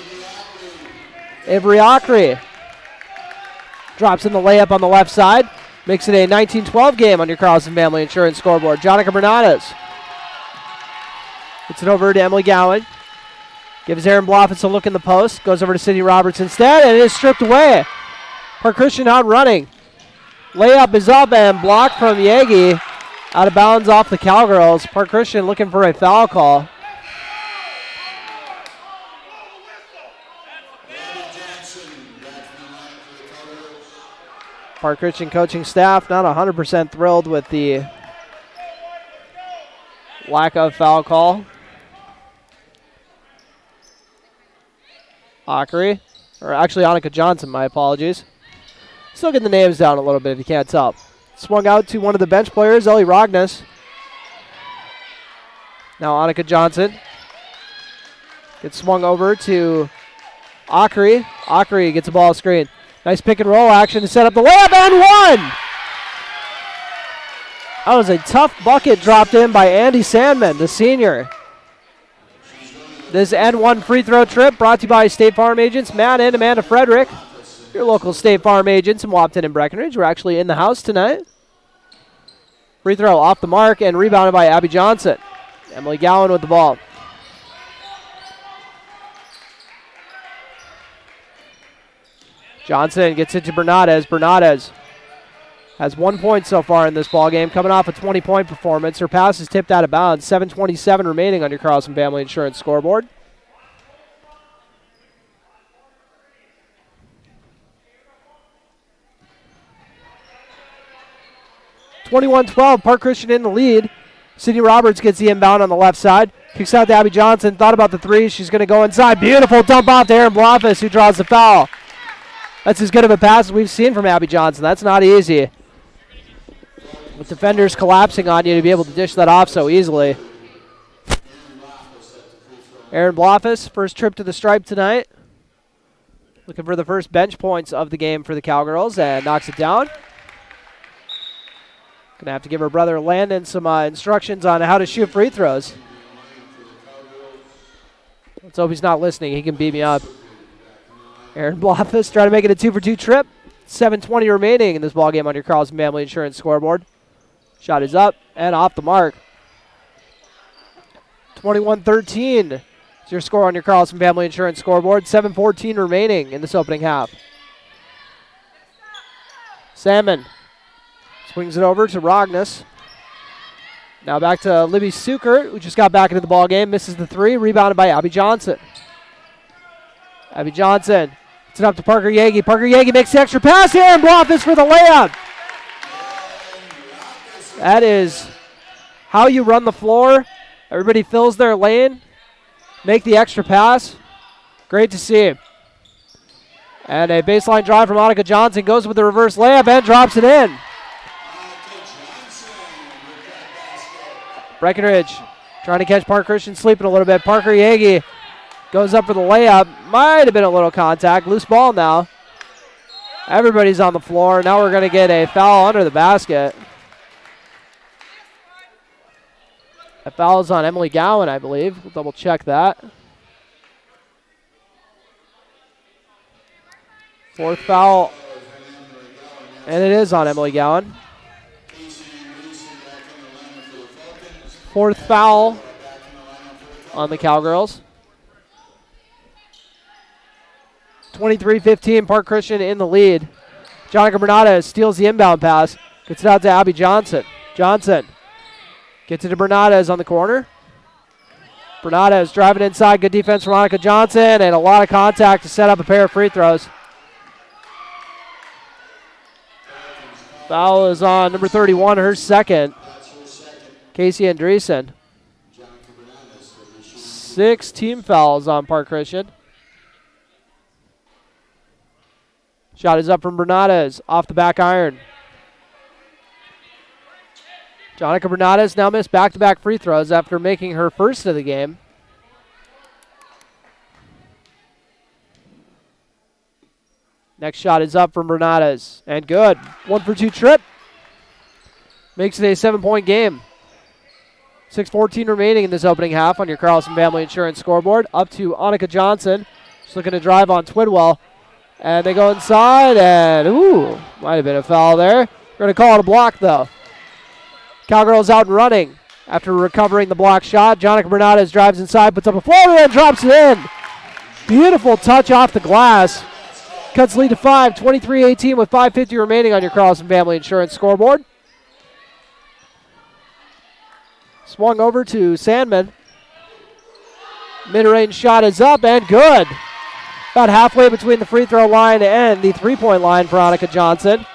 Avery Ockery drops in the layup on the left side. Makes it a 19-12 game on your Carlson Family Insurance scoreboard. Jonica Bernadez gets it over to Emily Gowan. Gives Aaron Blofitz a look in the post. Goes over to Sydney Roberts instead, and it is stripped away. Park Christian out running. Layup is up and blocked from Yagi. Out of bounds off the Cowgirls. Park Christian looking for a foul call. Park Christian coaching staff not 100% thrilled with the lack of foul call. Ockery, or actually Annika Johnson, my apologies. Still getting the names down a little bit if you can't tell. Swung out to one of the bench players, Ellie Rognes. Now Annika Johnson gets swung over to Ockery. Ockery gets a ball screen. Nice pick and roll action to set up the layup and one! That was a tough bucket dropped in by Andy Sandman, the senior. This N1 free throw trip brought to you by State Farm agents Matt and Amanda Frederick. Your local State Farm agents in Wapton and Breckenridge. We're actually in the house tonight. Free throw off the mark and rebounded by Abby Johnson. Emily Gowan with the ball. Johnson gets it to Bernadez. Bernadez has 1 point so far in this ballgame, coming off a 20-point performance. Her pass is tipped out of bounds. 7:27 remaining on your Carlson Family Insurance scoreboard. (21-12), Park Christian in the lead. Sydney Roberts gets the inbound on the left side. Kicks out to Abby Johnson. Thought about the three. She's going to go inside. Beautiful dump off to Erin Blofis, who draws the foul. That's as good of a pass as we've seen from Abby Johnson. That's not easy. With defenders collapsing on you to be able to dish that off so easily. Erin Blofis, first trip to the stripe tonight. Looking for the first bench points of the game for the Cowgirls and knocks it down. Going to have to give her brother Landon some instructions on how to shoot free throws. Let's hope he's not listening. He can beat me up. Erin Blofis trying to make it a 2-for-2 trip. 7:20 remaining in this ballgame on your Carlson Family Insurance scoreboard. Shot is up and off the mark. 21-13 is your score on your Carlson Family Insurance scoreboard. 7:14 remaining in this opening half. Salmon swings it over to Rognus. Now back to Libby Sukert, who just got back into the ballgame. Misses the three. Rebounded by Abby Johnson. Abby Johnson. It's it up to Parker Yagi. Parker Yagi makes the extra pass here, and Blofis for the layup. That is how you run the floor. Everybody fills their lane. Make the extra pass. Great to see. And a baseline drive from Monica Johnson goes with the reverse layup and drops it in. Breckenridge trying to catch Park Christian sleeping a little bit. Parker Yagi goes up for the layup. Might have been a little contact. Loose ball now. Everybody's on the floor. Now we're going to get a foul under the basket. A foul is on Emily Gowan, I believe. We'll double check that. Fourth foul. And it is on Emily Gowan. Fourth foul on the Cowgirls. 23-15, Park Christian in the lead. Jonica Bernadez steals the inbound pass. Gets it out to Abby Johnson. Johnson gets it to Bernadez on the corner. Bernadez driving inside. Good defense from Monica Johnson and a lot of contact to set up a pair of free throws. Foul is on number 31, her second. Casey Andreessen. 6 team fouls on Park Christian. Shot is up from Bernadez off the back iron. Jonica Bernadez now missed back-to-back free throws after making her first of the game. Next shot is up from Bernadez. And good. 1-for-2 trip. Makes it a 7-point game. 6:14 remaining in this opening half on your Carlson Family Insurance scoreboard. Up to Annika Johnson. She's looking to drive on Twidwell. And they go inside, and might have been a foul there. We're going to call it a block, though. Cowgirls out and running after recovering the block shot. Jonica Bernadez drives inside, puts up a floater, and drops it in. Beautiful touch off the glass. Cuts lead to 5, 23-18 with 5:50 remaining on your Carlson Family Insurance scoreboard. Swung over to Sandman. Mid-range shot is up and good. About halfway between the free throw line and the three-point line for Annika Johnson.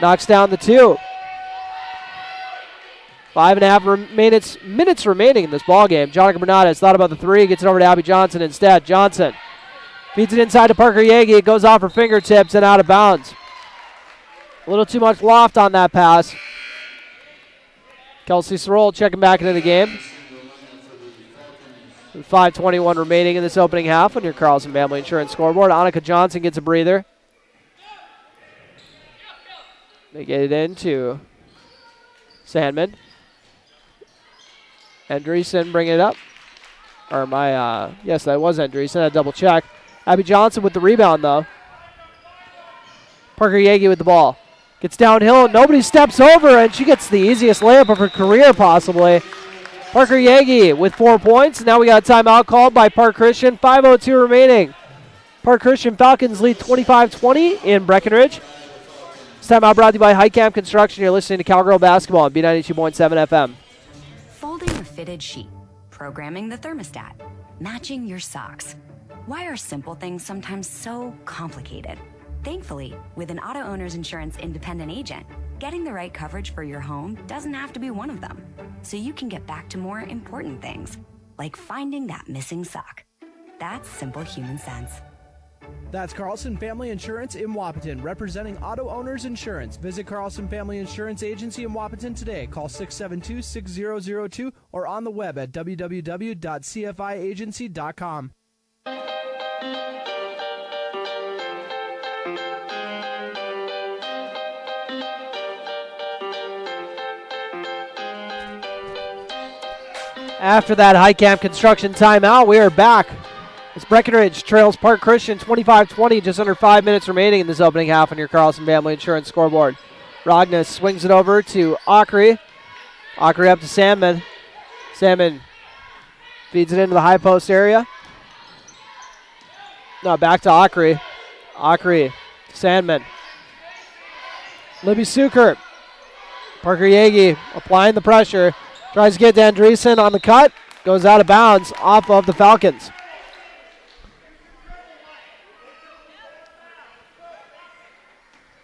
Knocks down the 2. 5.5 minutes remaining in this ballgame. Jonica Bernadez thought about the 3, gets it over to Abby Johnson instead. Johnson feeds it inside to Parker Yagi. It goes off her fingertips and out of bounds. A little too much loft on that pass. Kelsey Sorrell checking back into the game. With 5:21 remaining in this opening half on your Carlson Family Insurance scoreboard. Annika Johnson gets a breather. They get it into Sandman. Andreessen bringing it up. Yes, that was Andreessen. I double check. Abby Johnson with the rebound, though. Parker Yagi with the ball. Gets downhill, and nobody steps over, and she gets the easiest layup of her career, possibly. Parker Yagi with 4 points. Now we got a timeout called by Park Christian. 5:02 remaining. Park Christian Falcons lead 25-20 in Breckenridge. This timeout brought to you by Highcamp Construction. You're listening to Cowgirl Basketball on B92.7 FM. Folding a fitted sheet, programming the thermostat, matching your socks. Why are simple things sometimes so complicated? Thankfully, with an auto owner's insurance independent agent, getting the right coverage for your home doesn't have to be one of them. So you can get back to more important things, like finding that missing sock. That's simple human sense. That's Carlson Family Insurance in Wapaton, representing auto owners insurance. Visit Carlson Family Insurance Agency in Wapaton today. Call 672-6002 or on the web at www.cfiagency.com. After that Highcamp Construction timeout, we are back. As Breckenridge trails Park Christian 25-20, just under 5 minutes remaining in this opening half on your Carlson Family Insurance scoreboard. Rognes swings it over to Ockery. Ockery up to Sandman. Sandman feeds it into the high post area. No, back to Ockery. Ockery, Sandman. Libby Sukert. Parker Yagi applying the pressure. Tries to get to Andreessen on the cut. Goes out of bounds off of the Falcons.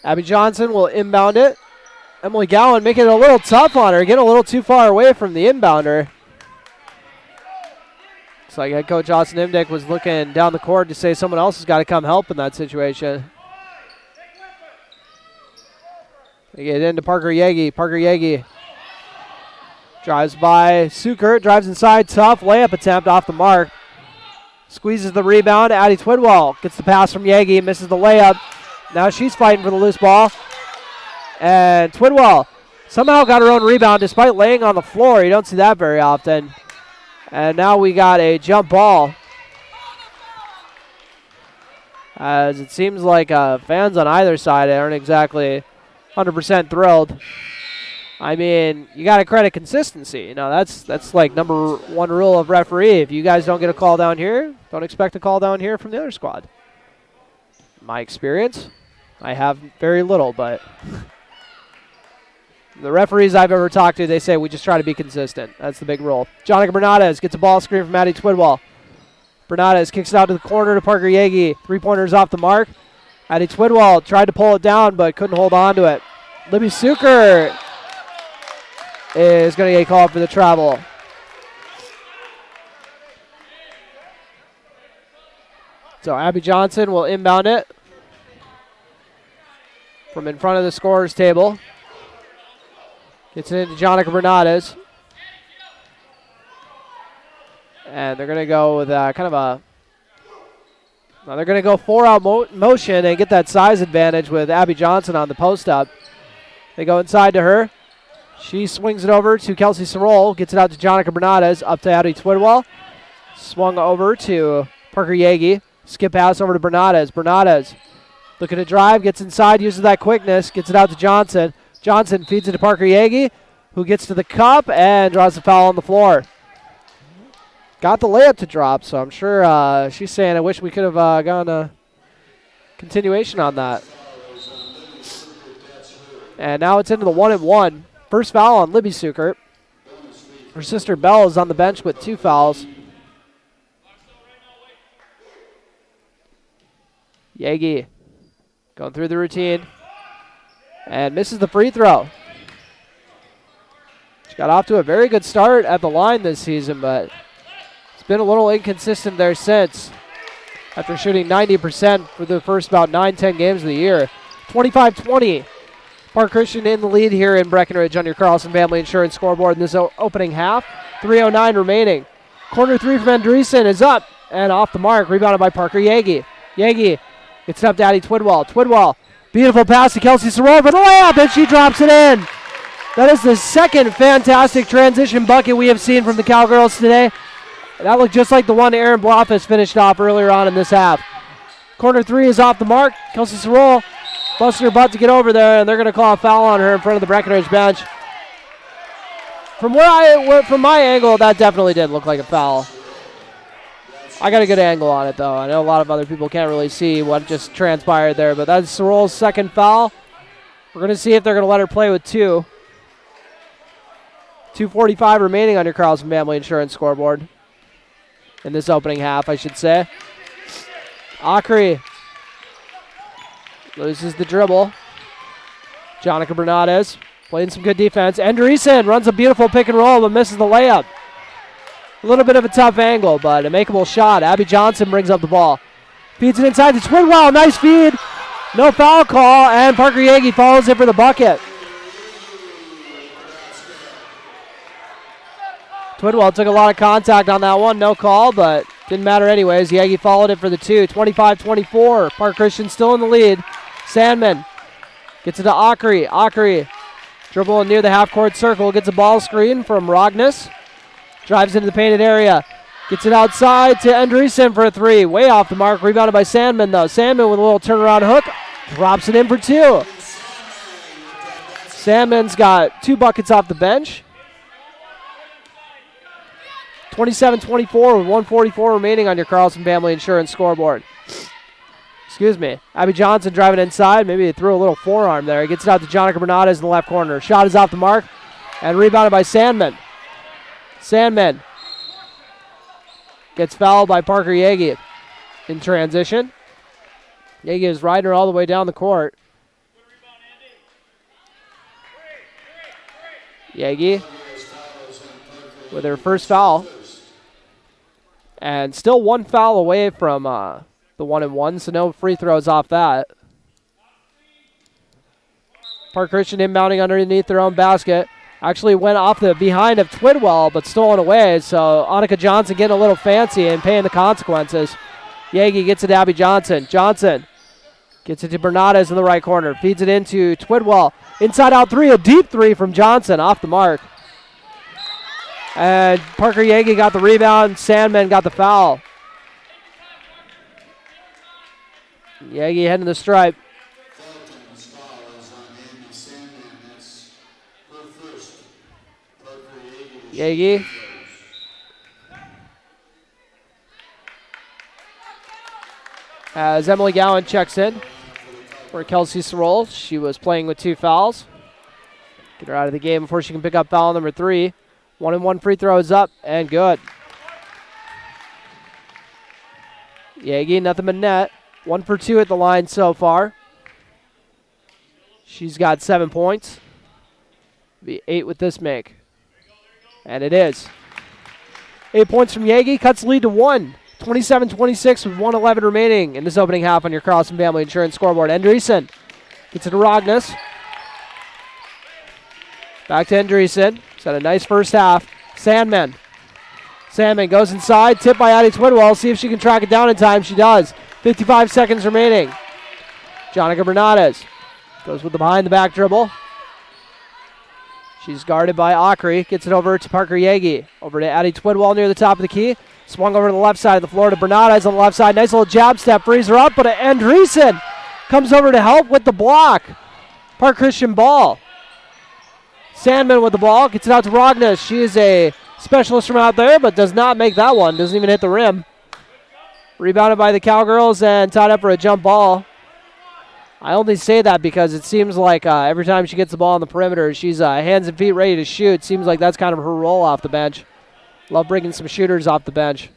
Abby Johnson will inbound it. Emily Gowan making it a little tough on her. Getting a little too far away from the inbounder. Looks like head coach Austin Imdick was looking down the court to say someone else has got to come help in that situation. They get into Parker Yagi. Parker Yagi drives by Sukert, drives inside, tough layup attempt off the mark. Squeezes the rebound. Addie Twidwell gets the pass from Yagi, misses the layup. Now she's fighting for the loose ball. And Twidwell somehow got her own rebound despite laying on the floor. You don't see that very often. And now we got a jump ball. As it seems like fans on either side aren't exactly 100% thrilled. I mean, you got to credit consistency. You know, that's like number one rule of referee. If you guys don't get a call down here, don't expect a call down here from the other squad. My experience, I have very little, but the referees I've ever talked to, they say we just try to be consistent. That's the big rule. Jonica Bernades gets a ball screen from Addie Twidwell. Bernades kicks it out to the corner to Parker Yagi. Three-pointers off the mark. Addie Twidwell tried to pull it down, but couldn't hold on to it. Libby Sukert is going to get called for the travel. So Abby Johnson will inbound it from in front of the scorer's table. Gets it into Jonica Bernades. And they're going to go with kind of a... Now they're going to go four-out motion and get that size advantage with Abby Johnson on the post-up. They go inside to her. She swings it over to Kelsey Sorrell. Gets it out to Jonica Bernades. Up to Addie Twidwell. Swung over to Parker Yagi. Skip pass over to Bernades. Bernades looking to drive. Gets inside. Uses that quickness. Gets it out to Johnson. Johnson feeds it to Parker Yagi, who gets to the cup and draws the foul on the floor. Got the layup to drop, so I'm sure she's saying, I wish we could have gone a continuation on that. And now it's into the 1-and-1. First foul on Libby Sukert. Her sister Belle is on the bench with 2 fouls. Yagi going through the routine and misses the free throw. She got off to a very good start at the line this season, but it's been a little inconsistent there since, after shooting 90% for the first about 9-10 games of the year. 25-20. Park Christian in the lead here in Breckenridge on your Carlson Family Insurance scoreboard in this opening half. 3:09 remaining. Corner three from Andreessen is up and off the mark. Rebounded by Parker Yagi. Yagi gets it up to Addie Twidwell. Twidwell, beautiful pass to Kelsey Sorrell for the layup, and she drops it in. That is the second fantastic transition bucket we have seen from the Cowgirls today. That looked just like the one Aaron Blofis finished off earlier on in this half. Corner three is off the mark. Kelsey Sorrell busting her butt to get over there, and they're going to call a foul on her in front of the Breckenridge bench. From my angle, that definitely did look like a foul. I got a good angle on it, though. I know a lot of other people can't really see what just transpired there, but that's Sorrell's second foul. We're going to see if they're going to let her play with 2. 2:45 remaining on your Carlson Family Insurance scoreboard. In this opening half, I should say. Acri loses the dribble. Jonica Bernades playing some good defense. Andreessen runs a beautiful pick and roll, but misses the layup. A little bit of a tough angle, but a makeable shot. Abby Johnson brings up the ball. Feeds it inside to Twidwell. Nice feed. No foul call, and Parker Yagi follows it for the bucket. Twidwell took a lot of contact on that one. No call, but didn't matter anyways. Yagi followed it for the 2. 25-24. Park Christian still in the lead. Sandman gets it to Acri. Acri dribbling near the half-court circle. Gets a ball screen from Rognes. Drives into the painted area. Gets it outside to Andreessen for a 3. Way off the mark. Rebounded by Sandman, though. Sandman with a little turnaround hook. Drops it in for 2. Sandman's got 2 buckets off the bench. 27-24 with 1:44 remaining on your Carlson Family Insurance scoreboard. Excuse me. Abby Johnson driving inside. Maybe he threw a little forearm there. He gets it out to Jonica Bernades in the left corner. Shot is off the mark and rebounded by Sandman. Sandman gets fouled by Parker Yagi in transition. Yagi is riding her all the way down the court. Yagi with her first foul. And still 1 foul away from the 1-and-1, so no free throws off that. Park Christian inbounding underneath their own basket. Actually went off the behind of Twidwell, but stolen away. So Annika Johnson getting a little fancy and paying the consequences. Yagi gets it to Abby Johnson. Johnson gets it to Bernades in the right corner. Feeds it into Twidwell. Inside out 3, a deep 3 from Johnson off the mark. And Parker Yagi got the rebound. Sandman got the foul. Yagi heading to the stripe. Yagi. As Emily Gowan checks in for Kelsey Sorrell. She was playing with 2 fouls. Get her out of the game before she can pick up foul number 3. 1-and-1 free throw is up and good. Yagi, nothing but net. 1 for 2 at the line so far. She's got 7 points. Be 8 with this make. And it is. 8 points from Yagi. Cuts lead to 1. 27-26 with 1:11 remaining in this opening half on your Carlson Family Insurance scoreboard. Andreessen gets it to Rognes. Back to Andreessen. He's had a nice first half. Sandman. Sandman goes inside. Tipped by Addie Twidwell. See if she can track it down in time. She does. 55 seconds remaining. Jonica Bernades goes with the behind-the-back dribble. She's guarded by Acri. Gets it over to Parker Yagi. Over to Addie Twidwell near the top of the key. Swung over to the left side of the floor to Bernades on the left side. Nice little jab step. Frees her up, but Andreessen comes over to help with the block. Park Christian ball. Sandman with the ball. Gets it out to Rognes. She is a specialist from out there, but does not make that one. Doesn't even hit the rim. Rebounded by the Cowgirls and tied up for a jump ball. I only say that because it seems like every time she gets the ball on the perimeter, she's hands and feet ready to shoot. Seems like that's kind of her role off the bench. Love bringing some shooters off the bench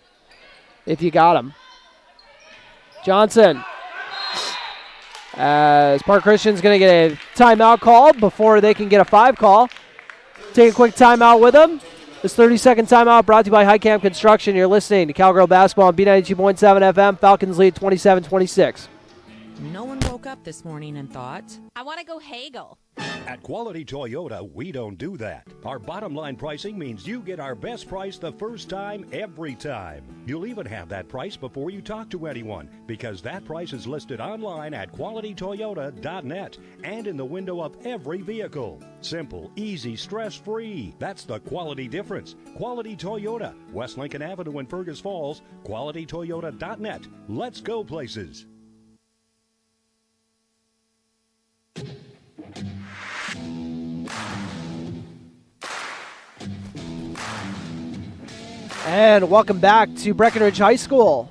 if you got them. Johnson. As Park Christian's going to get a timeout called before they can get a 5 call. Take a quick timeout with them. This 30-second timeout brought to you by High Camp Construction. You're listening to Cowgirl Basketball on B92.7 FM. Falcons lead 27-26. No one woke up this morning and thought, I want to go haggle. At Quality Toyota, we don't do that. Our bottom line pricing means you get our best price the first time, every time. You'll even have that price before you talk to anyone, because that price is listed online at qualitytoyota.net and in the window of every vehicle. Simple, easy, stress-free. That's the quality difference. Quality Toyota, West Lincoln Avenue in Fergus Falls, qualitytoyota.net. Let's go places. And welcome back to Breckenridge High School.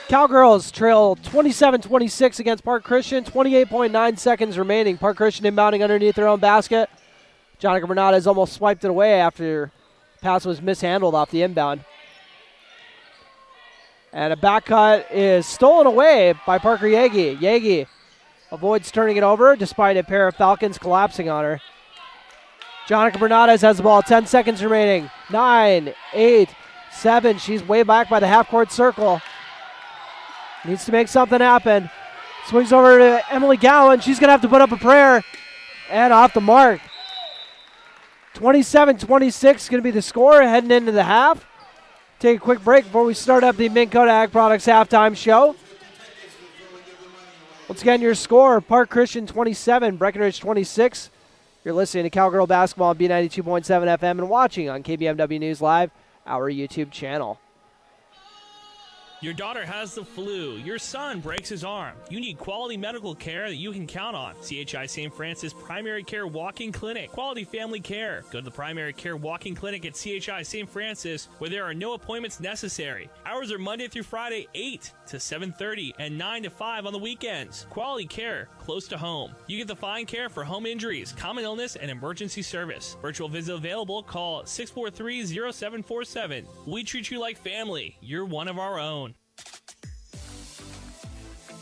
Cowgirls trail 27-26 against Park Christian. 28.9 seconds remaining. Park Christian inbounding underneath their own basket. Jonica Bernardez almost swiped it away after the pass was mishandled off the inbound. And a back cut is stolen away by Parker Yagi. Yagi avoids turning it over despite a pair of Falcons collapsing on her. Jonica Bernardez has the ball. 10 seconds remaining. 9, 8, 7. She's way back by the half-court circle. Needs to make something happen. Swings over to Emily Gowan. She's going to have to put up a prayer. And off the mark. 27-26 going to be the score heading into the half. Take a quick break before we start up the Minn Kota Ag Products halftime show. Once again, your score, Park Christian 27, Breckenridge 26. You're listening to Cowgirl Basketball on B92.7 FM and watching on KBMW News Live, our YouTube channel. Your daughter has the flu. Your son breaks his arm. You need quality medical care that you can count on. CHI St. Francis Primary Care Walk-In Clinic. Quality family care. Go to the Primary Care Walk-In Clinic at CHI St. Francis where there are no appointments necessary. Hours are Monday through Friday, 8 to 7:30 and 9 to 5 on the weekends. Quality care close to home. You get the fine care for home injuries, common illness, and emergency service. Virtual visit available. Call 643-0747. We treat you like family. You're one of our own.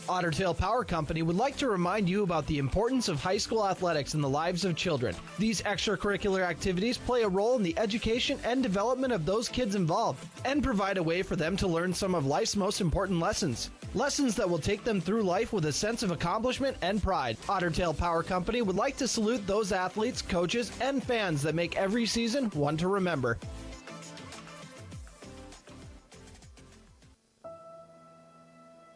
Otter Tail Power Company would like to remind you about the importance of high school athletics in the lives of children. These extracurricular activities play a role in the education and development of those kids involved and provide a way for them to learn some of life's most important lessons. Lessons that will take them through life with a sense of accomplishment and pride. Otter Tail Power Company would like to salute those athletes, coaches, and fans that make every season one to remember.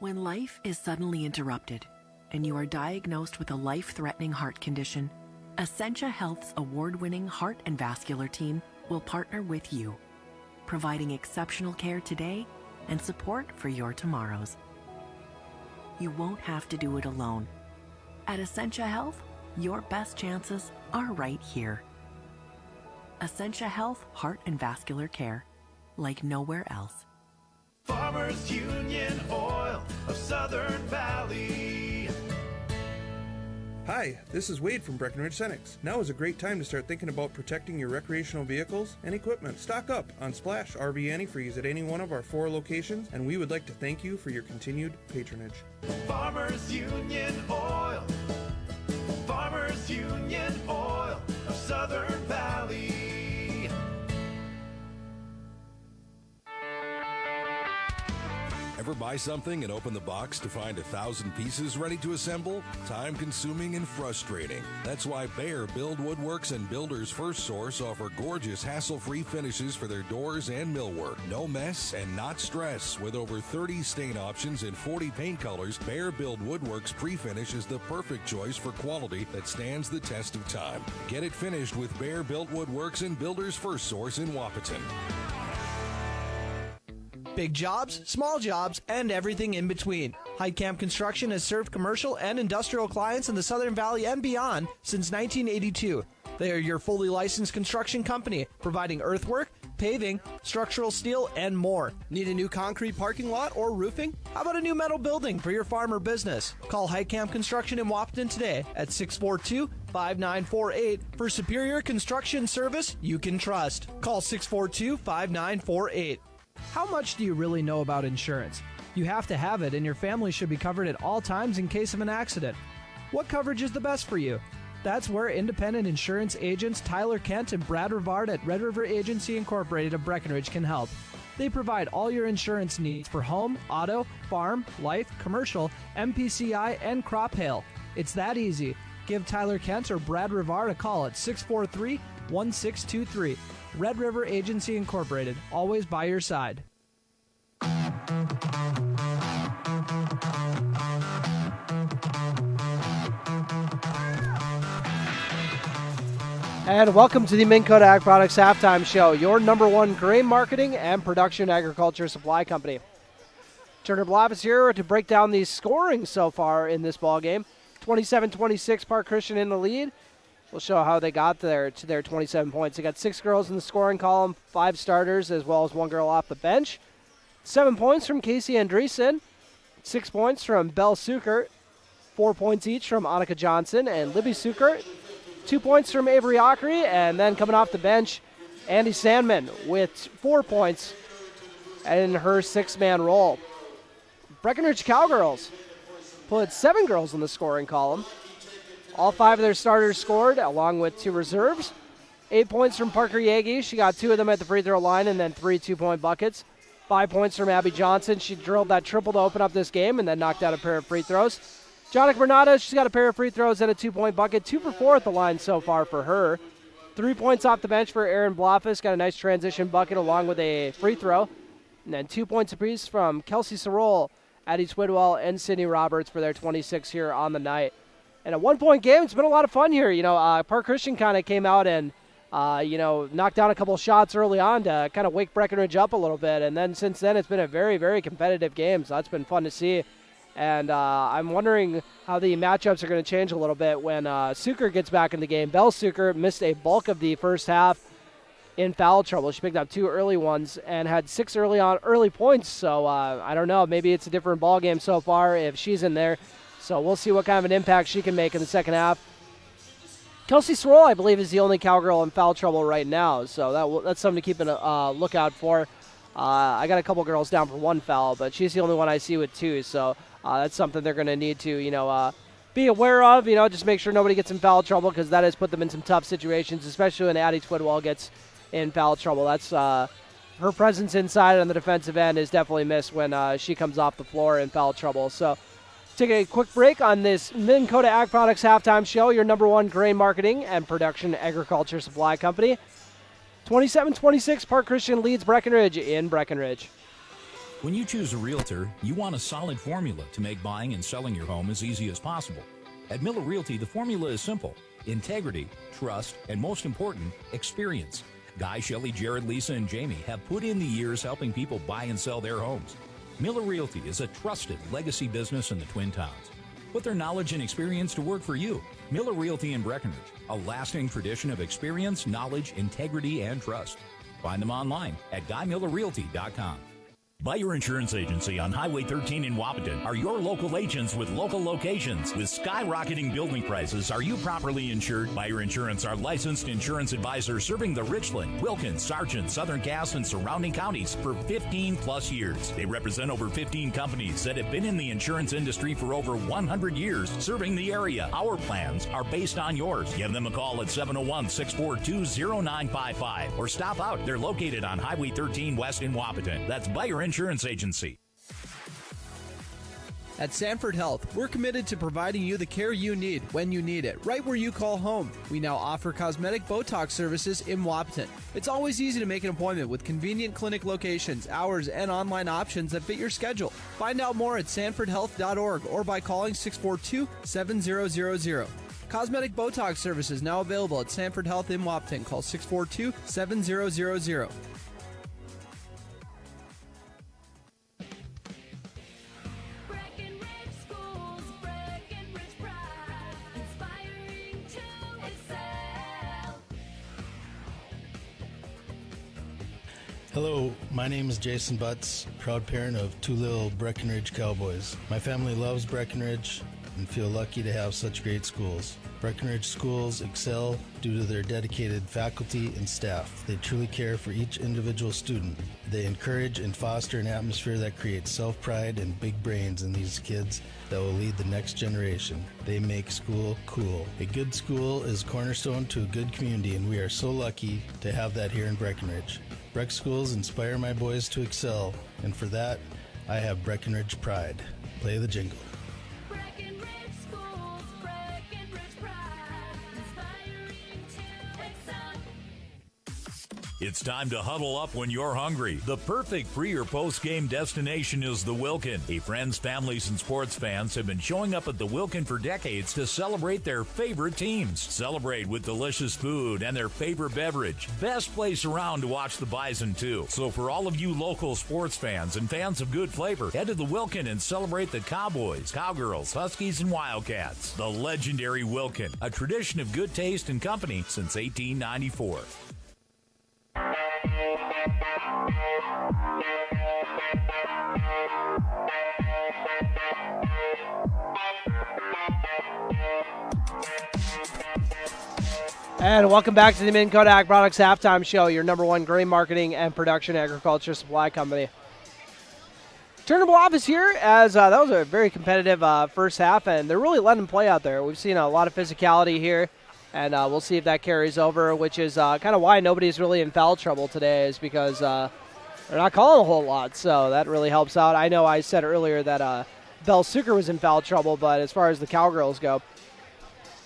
When life is suddenly interrupted and you are diagnosed with a life-threatening heart condition, Essentia Health's award-winning heart and vascular team will partner with you, providing exceptional care today and support for your tomorrows. You won't have to do it alone. At Essentia Health, your best chances are right here. Essentia Health Heart and Vascular Care, like nowhere else. Farmers Union Oil of Southern Valley. Hi, this is Wade from Breckenridge Cenex. Now is a great time to start thinking about protecting your recreational vehicles and equipment. Stock up on Splash RV Antifreeze at any one of our 4 locations, and we would like to thank you for your continued patronage. Farmers Union Oil. Farmers Union Oil of Southern Valley. Ever buy something and open the box to find 1,000 pieces ready to assemble? Time consuming and frustrating. That's why Bear Build Woodworks and Builders First Source offer gorgeous hassle-free finishes for their doors and millwork. No mess and not stress. With over 30 stain options and 40 paint colors, Bear Build Woodworks pre-finish is the perfect choice for quality that stands the test of time. Get it finished with Bear Built Woodworks and Builders First Source in Wahpeton. Big jobs, small jobs, and everything in between. Heitkamp Construction has served commercial and industrial clients in the Southern Valley and beyond since 1982. They are your fully licensed construction company, providing earthwork, paving, structural steel, and more. Need a new concrete parking lot or roofing? How about a new metal building for your farm or business? Call Heitkamp Construction in Wahpeton today at 642-5948 for superior construction service you can trust. Call 642-5948. How much do you really know about insurance? You have to have it, and your family should be covered at all times in case of an accident. What coverage is the best for you? That's where independent insurance agents Tyler Kent and Brad Rivard at Red River Agency Incorporated of Breckenridge can help. They provide all your insurance needs for home, auto, farm, life, commercial, MPCI, and crop hail. It's that easy. Give Tyler Kent or Brad Rivard a call at 643-1623. Red River Agency Incorporated, always by your side. And welcome to the Minn Kota Ag Products halftime show, your #1 grain marketing and production agriculture supply company. Turner Blavis here to break down the scoring so far in this ball game. 27-26, Park Christian in the lead. will show how they got there to their 27 points. They got 6 girls in the scoring column, 5 starters, as well as 1 girl off the bench. 7 points from Casey Andreessen, 6 points from Belle Sukert, 4 points each from Annika Johnson and Libby Sukert, 2 points from Avery Ockery, and then coming off the bench, Andy Sandman with 4 points in her 6-man role. Breckenridge Cowgirls put 7 girls in the scoring column. All 5 of their starters scored, along with 2 reserves. 8 points from Parker Yagi. She got 2 of them at the free throw line and then 3 2-point buckets. 5 points from Abby Johnson. She drilled that triple to open up this game and then knocked out a pair of free throws. Jonica Bernata, she's got a pair of free throws and a 2-point bucket. 2 for 4 at the line so far for her. 3 points off the bench for Erin Blofus. Got a nice transition bucket along with a free throw. And then 2 points apiece from Kelsey Sorrell, Addie Twidwell, and Sydney Roberts for their 26 here on the night. And a 1-point game. It's been a lot of fun here. Park Christian kind of came out and, knocked down a couple shots early on to kind of wake Breckenridge up a little bit. And then since then, it's been a very, very competitive game. So that's been fun to see. And I'm wondering how the matchups are going to change a little bit when Sukert gets back in the game. Belle Sukert missed a bulk of the first half in foul trouble. She picked up 2 early ones and had 6 early points. So I don't know. Maybe it's a different ball game so far if she's in there. So we'll see what kind of an impact she can make in the second half. Kelsey Sorrell, I believe, is the only Cowgirl in foul trouble right now. So that's something to keep a lookout for. I got a couple girls down for 1 foul, but she's the only one I see with 2. So that's something they're going to need to, be aware of. Just make sure nobody gets in foul trouble because that has put them in some tough situations, especially when Addie Twidwell gets in foul trouble. That's her presence inside on the defensive end is definitely missed when she comes off the floor in foul trouble. So take a quick break on this Minn-Kota Ag Products halftime show, your #1 grain marketing and production agriculture supply company. 27-26, Park Christian leads Breckenridge in Breckenridge. When you choose a realtor, you want a solid formula to make buying and selling your home as easy as possible. At Miller Realty, the formula is simple: integrity, trust, and most important, experience. Guy, Shelley, Jared, Lisa, and Jamie have put in the years helping people buy and sell their homes. Miller Realty is a trusted legacy business in the Twin Towns. Put their knowledge and experience to work for you. Miller Realty in Breckenridge, a lasting tradition of experience, knowledge, integrity, and trust. Find them online at GuyMillerRealty.com. Buyer Insurance Agency on Highway 13 in Wapaton are your local agents with local locations. With skyrocketing building prices, are you properly insured? Buyer Insurance are licensed insurance advisors serving the Richland, Wilkins, Sargent, Southern Cass, and surrounding counties for 15 plus years. They represent over 15 companies that have been in the insurance industry for over 100 years, serving the area. Our plans are based on yours. Give them a call at 701-642-0955 or stop out. They're located on Highway 13 West in Wapaton. That's Buyer Insurance Agency. At Sanford Health, we're committed to providing you the care you need when you need it, right where you call home. We now offer cosmetic Botox services in Wapaton. It's always easy to make an appointment with convenient clinic locations, hours, and online options that fit your schedule. Find out more at sanfordhealth.org or by calling 642-7000. Cosmetic Botox services now available at Sanford Health in Wapaton. Call 642-7000. Hello, my name is Jason Butts, proud parent of 2 little Breckenridge Cowboys. My family loves Breckenridge and feel lucky to have such great schools. Breckenridge schools excel due to their dedicated faculty and staff. They truly care for each individual student. They encourage and foster an atmosphere that creates self-pride and big brains in these kids that will lead the next generation. They make school cool. A good school is cornerstone to a good community, and we are so lucky to have that here in Breckenridge. Breck schools inspire my boys to excel, and for that, I have Breckenridge pride. Play the jingle. It's time to huddle up when you're hungry. The perfect pre- or post-game destination is the Wilkin. Friends, families, and sports fans have been showing up at the Wilkin for decades to celebrate their favorite teams. Celebrate with delicious food and their favorite beverage. Best place around to watch the Bison, too. So for all of you local sports fans and fans of good flavor, head to the Wilkin and celebrate the Cowboys, Cowgirls, Huskies, and Wildcats. The legendary Wilkin, a tradition of good taste and company since 1894. And welcome back to the Minn Kodak Products Halftime Show, your number one grain marketing and production agriculture supply company. Turner Bluff is here as that was a very competitive first half, and they're really letting them play out there. We've seen a lot of physicality here, and we'll see if that carries over, which is kind of why nobody's really in foul trouble today, is because they're not calling a whole lot, so that really helps out. I know I said earlier that Bell Sucre was in foul trouble, but as far as the Cowgirls go,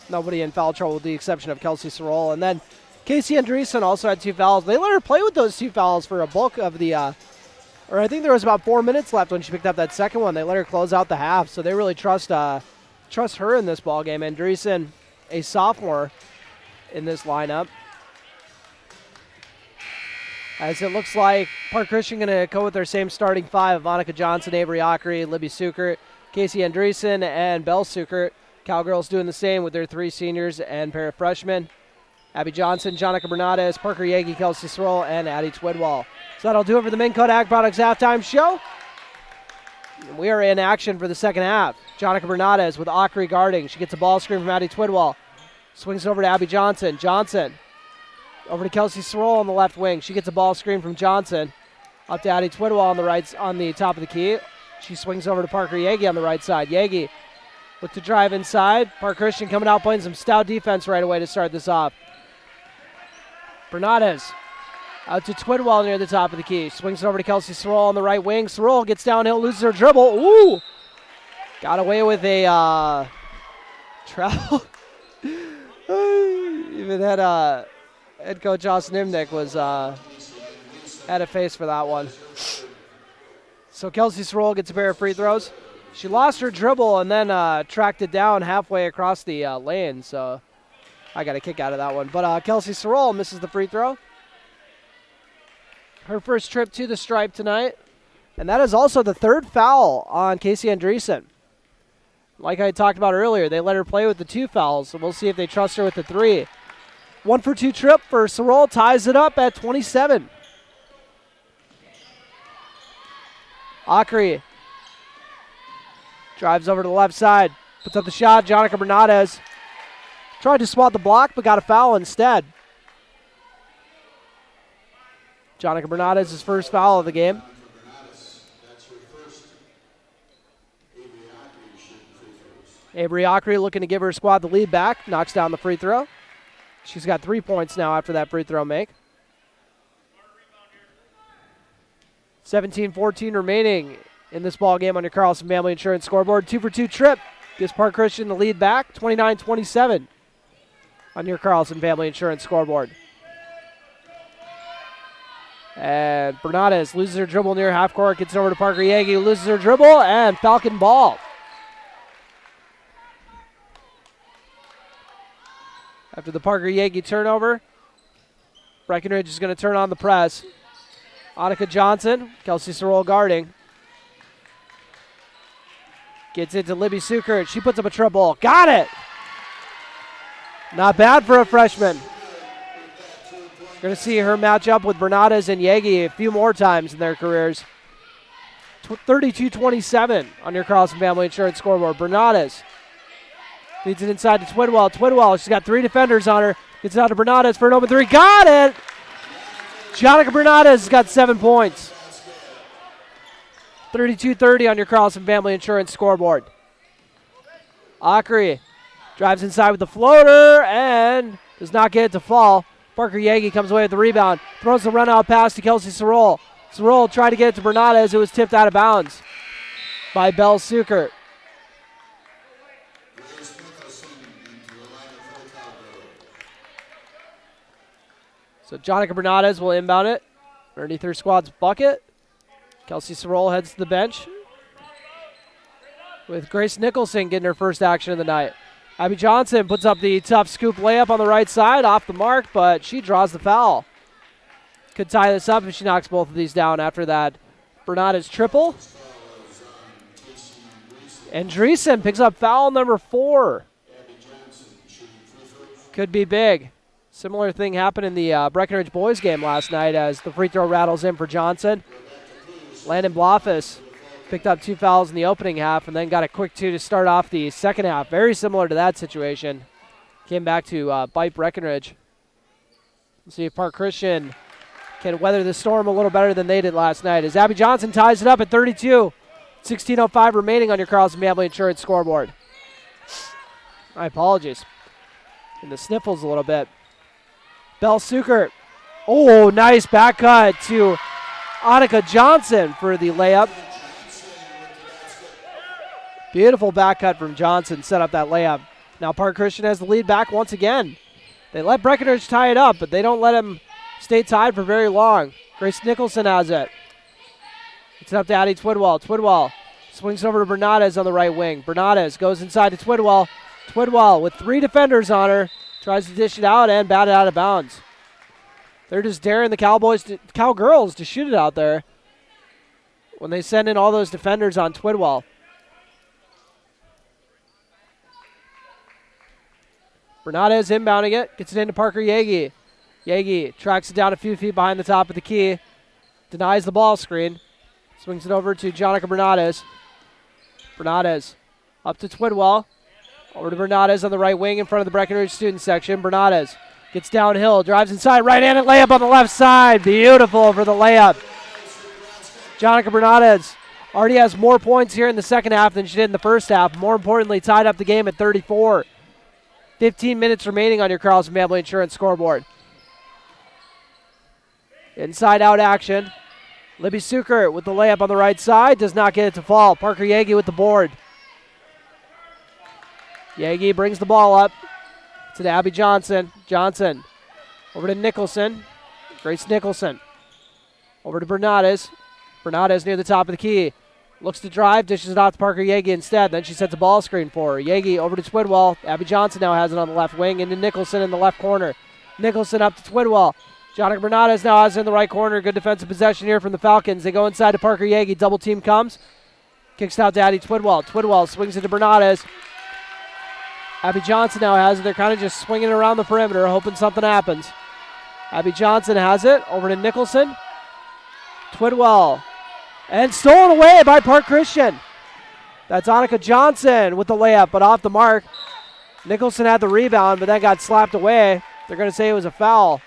nobody in foul trouble with the exception of Kelsey Sorrell. And then Casey Andreessen also had 2 fouls. They let her play with those 2 fouls for a bulk of the or I think there was about 4 minutes left when she picked up that second one. They let her close out the half, so they really trust her in this ball game. Andreessen, a sophomore in this lineup. As it looks like Park Christian going to go with their same starting 5 of Monica Johnson, Avery Ockery, Libby Sukert, Casey Andreessen, and Bell Sukert. Cowgirls doing the same with their 3 seniors and pair of freshmen. Abby Johnson, Jonica Bernardes, Parker Yagi, Kelsey Sorrell, and Addie Twidwell. So that'll do it for the Minn Kodak Products Halftime Show. We are in action for the second half. Jonica Bernardes with Ockery guarding. She gets a ball screen from Addie Twidwell. Swings over to Abby Johnson. Johnson over to Kelsey Sorrell on the left wing. She gets a ball screen from Johnson. Up to Addie Twidwell on the top of the key. She swings over to Parker Yagi on the right side. Yagi look to drive inside. Park Christian coming out playing some stout defense right away to start this off. Bernardes out to Twidwell near the top of the key. Swings over to Kelsey Sorrell on the right wing. Sorrell gets downhill, loses her dribble. Ooh! Got away with a travel. Even that head coach Austin Nimnick was had a face for that one. So Kelsey Sorrell gets a pair of free throws. She lost her dribble and then tracked it down halfway across the lane, so I got a kick out of that one. But Kelsey Sorrell misses the free throw. Her first trip to the stripe tonight, and that is also the 3rd foul on Casey Andreessen. Like I talked about earlier, they let her play with the 2 fouls, so we'll see if they trust her with the 3. 1 for 2 trip for Sorrell, ties it up at 27. Ockery drives over to the left side, puts up the shot. Jonica Bernardes tried to swat the block, but got a foul instead. Jonica Bernardes' first foul of the game. Avery Ockery looking to give her squad the lead back, knocks down the free throw. She's got 3 points now after that free throw make. 17-14 remaining in this ball game on your Carlson Family Insurance scoreboard. 2 for 2 trip gives Park Christian the lead back. 29-27 on your Carlson Family Insurance scoreboard. And Bernardes loses her dribble near half court, gets over to Parker Yagi, who loses her dribble, and Falcon ball. After the Parker Yagi turnover, Breckenridge is going to turn on the press. Annika Johnson, Kelsey Sorrell guarding. Gets into Libby Sukert. She puts up a triple. Got it! Not bad for a freshman. Going to see her match up with Bernardes and Yagi a few more times in their careers. 32-27 on your Carlson Family Insurance scoreboard. Bernardes leads it inside to Twidwell. Twidwell, she's got 3 defenders on her. Gets it out to Bernardes for an open 3. Got it! Jonica Bernardes has got 7 points. 32-30 on your Carlson Family Insurance scoreboard. Ockery drives inside with the floater and does not get it to fall. Parker Yagi comes away with the rebound. Throws the run-out pass to Kelsey Sorrell. Sorrell tried to get it to Bernardes. It was tipped out of bounds by Bell Sukert. So So Jonica Bernades will inbound it underneath her squad's bucket. Kelsey Sorrell heads to the bench with Grace Nicholson getting her first action of the night. Abby Johnson puts up the tough scoop layup on the right side, off the mark, but she draws the foul. Could tie this up if she knocks both of these down after that Bernades triple. And Dreesen picks up foul number 4. Could be big. Similar thing happened in the Breckenridge boys game last night as the free throw rattles in for Johnson. Landon Blofus picked up 2 fouls in the opening half and then got a quick 2 to start off the second half. Very similar to that situation. Came back to bite Breckenridge. Let's see if Park Christian can weather the storm a little better than they did last night as Abby Johnson ties it up at 32. 16:05 remaining on your Carlson Family Insurance scoreboard. My apologies. And the sniffles a little bit. Bell Sukert. Oh, nice back cut to Annika Johnson for the layup. Beautiful back cut from Johnson, set up that layup. Now Park Christian has the lead back once again. They let Breckenridge tie it up, but they don't let him stay tied for very long. Grace Nicholson has it. It's up to Addie Twidwell. Twidwell swings over to Bernades on the right wing. Bernades goes inside to Twidwell. Twidwell with 3 defenders on her. Tries to dish it out and bat it out of bounds. They're just daring the Cowgirls to shoot it out there when they send in all those defenders on Twidwell. Bernades inbounding it. Gets it into Parker Yagi. Yagi tracks it down a few feet behind the top of the key. Denies the ball screen. Swings it over to Jonica Bernades. Bernades up to Twidwell. Over to Bernades on the right wing in front of the Breckenridge student section. Bernades gets downhill, drives inside, right-handed layup on the left side. Beautiful for the layup. Jonica Bernades already has more points here in the second half than she did in the first half. More importantly, tied up the game at 34. 15 minutes remaining on your Carlson Family Insurance scoreboard. Inside-out action. Libby Sukert with the layup on the right side. Does not get it to fall. Parker Yagi with the board. Yagi brings the ball up to Abby Johnson. Johnson over to Nicholson. Grace Nicholson. Over to Bernades. Bernades near the top of the key. Looks to drive, dishes it off to Parker Yagi instead. Then she sets a ball screen for her. Yagi over to Twidwell. Abby Johnson now has it on the left wing. Into Nicholson in the left corner. Nicholson up to Twidwell. Jonica Bernades now has it in the right corner. Good defensive possession here from the Falcons. They go inside to Parker Yagi. Double team comes. Kicks out to Addie Twidwell. Twidwell swings it to Bernades. Abby Johnson now has it. They're kind of just swinging around the perimeter, hoping something happens. Abby Johnson has it. Over to Nicholson. Twidwell. And stolen away by Park Christian. That's Annika Johnson with the layup, but off the mark. Nicholson had the rebound, but then got slapped away. They're going to say it was a foul.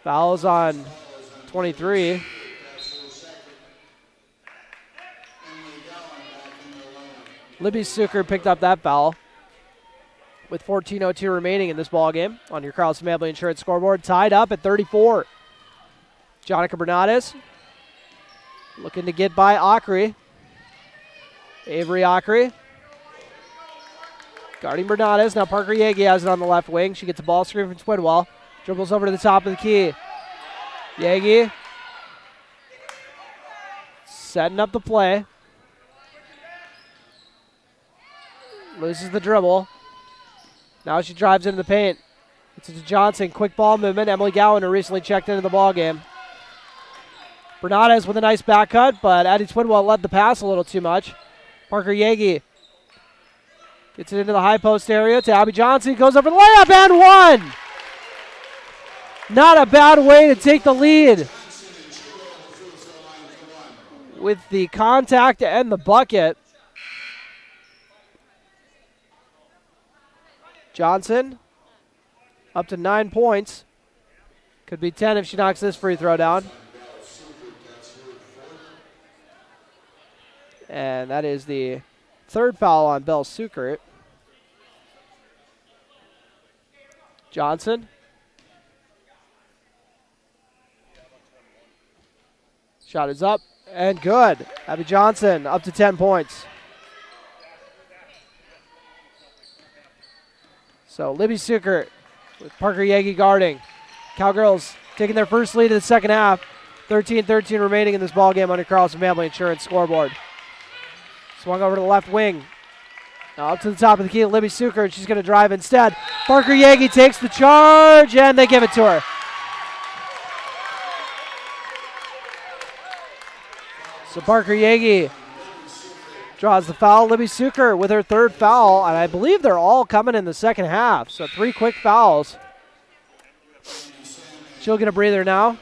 Fouls on 23. Libby Sukert picked up that foul with 14:02 remaining in this ball game on your Carlson Family Insurance scoreboard. Tied up at 34. Jonica Bernades looking to get by Ockery. Avery Ockery guarding Bernades. Now Parker Yagi has it on the left wing. She gets a ball screen from Twidwell. Dribbles over to the top of the key. Yagi setting up the play. Loses the dribble. Now she drives into the paint. It's to Johnson. Quick ball movement. Emily Gowan, who recently checked into the ball game. Bernades with a nice back cut, but Addie Twidwell led the pass a little too much. Parker Yagi gets it into the high post area to Abby Johnson. Goes over the layup and one. Not a bad way to take the lead. With the contact and the bucket. Johnson up to 9 points. Could be 10 if she knocks this free throw down. And that is the third foul on Bell Sukert. Johnson. Shot is up and good. Abby Johnson up to 10 points. So Libby Sukert with Parker Yagi guarding. Cowgirls taking their first lead in the second half. 13-13 remaining in this ball game on your Carlson Family Insurance scoreboard. Swung over to the left wing. Now up to the top of the key, Libby Sukert. She's going to drive instead. Parker Yagi takes the charge, and they give it to her. So Parker Yagi draws the foul. Libby Sukert with her third foul, and I believe they're all coming in the second half. So 3 quick fouls. She'll get a breather now.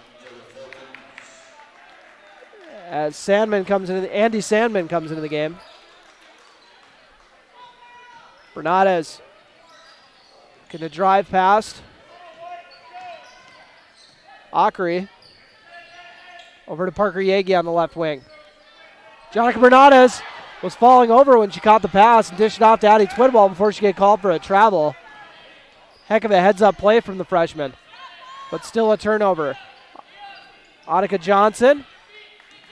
As Andy Sandman comes into the game. Bernades going to drive past Akri. Over to Parker Yagi on the left wing. Jonica Bernades was falling over when she caught the pass and dished it off to Addie Twidwell before she get called for a travel. Heck of a heads-up play from the freshman, but still a turnover. Annika Johnson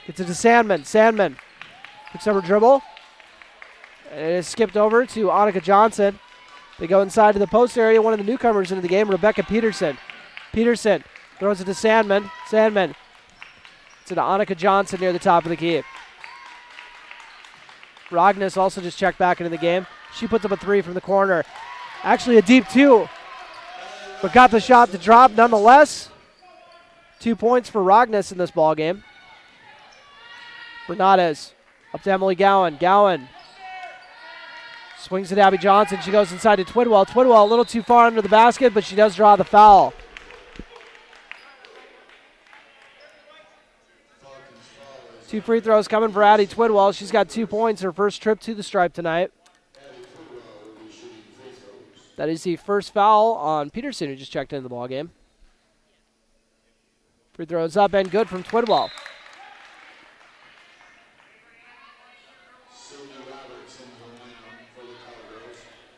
gets it to Sandman. Sandman picks up her dribble. And it is skipped over to Annika Johnson. They go inside to the post area. One of the newcomers into the game, Rebecca Peterson. Peterson throws it to Sandman. Sandman. It's to Annika Johnson near the top of the key. Rognes also just checked back into the game. She puts up a 3 from the corner. Actually a deep 2, but got the shot to drop nonetheless. 2 points for Rognes in this ball game. Bernades up to Emily Gowan. Gowan swings at Abby Johnson. She goes inside to Twidwell. Twidwell a little too far under the basket, but she does draw the foul. Two free throws coming for Addie Twidwell. She's got 2 points, her first trip to the stripe tonight. That is the first foul on Peterson, who just checked into the ball game. Free throws up and good from Twidwell.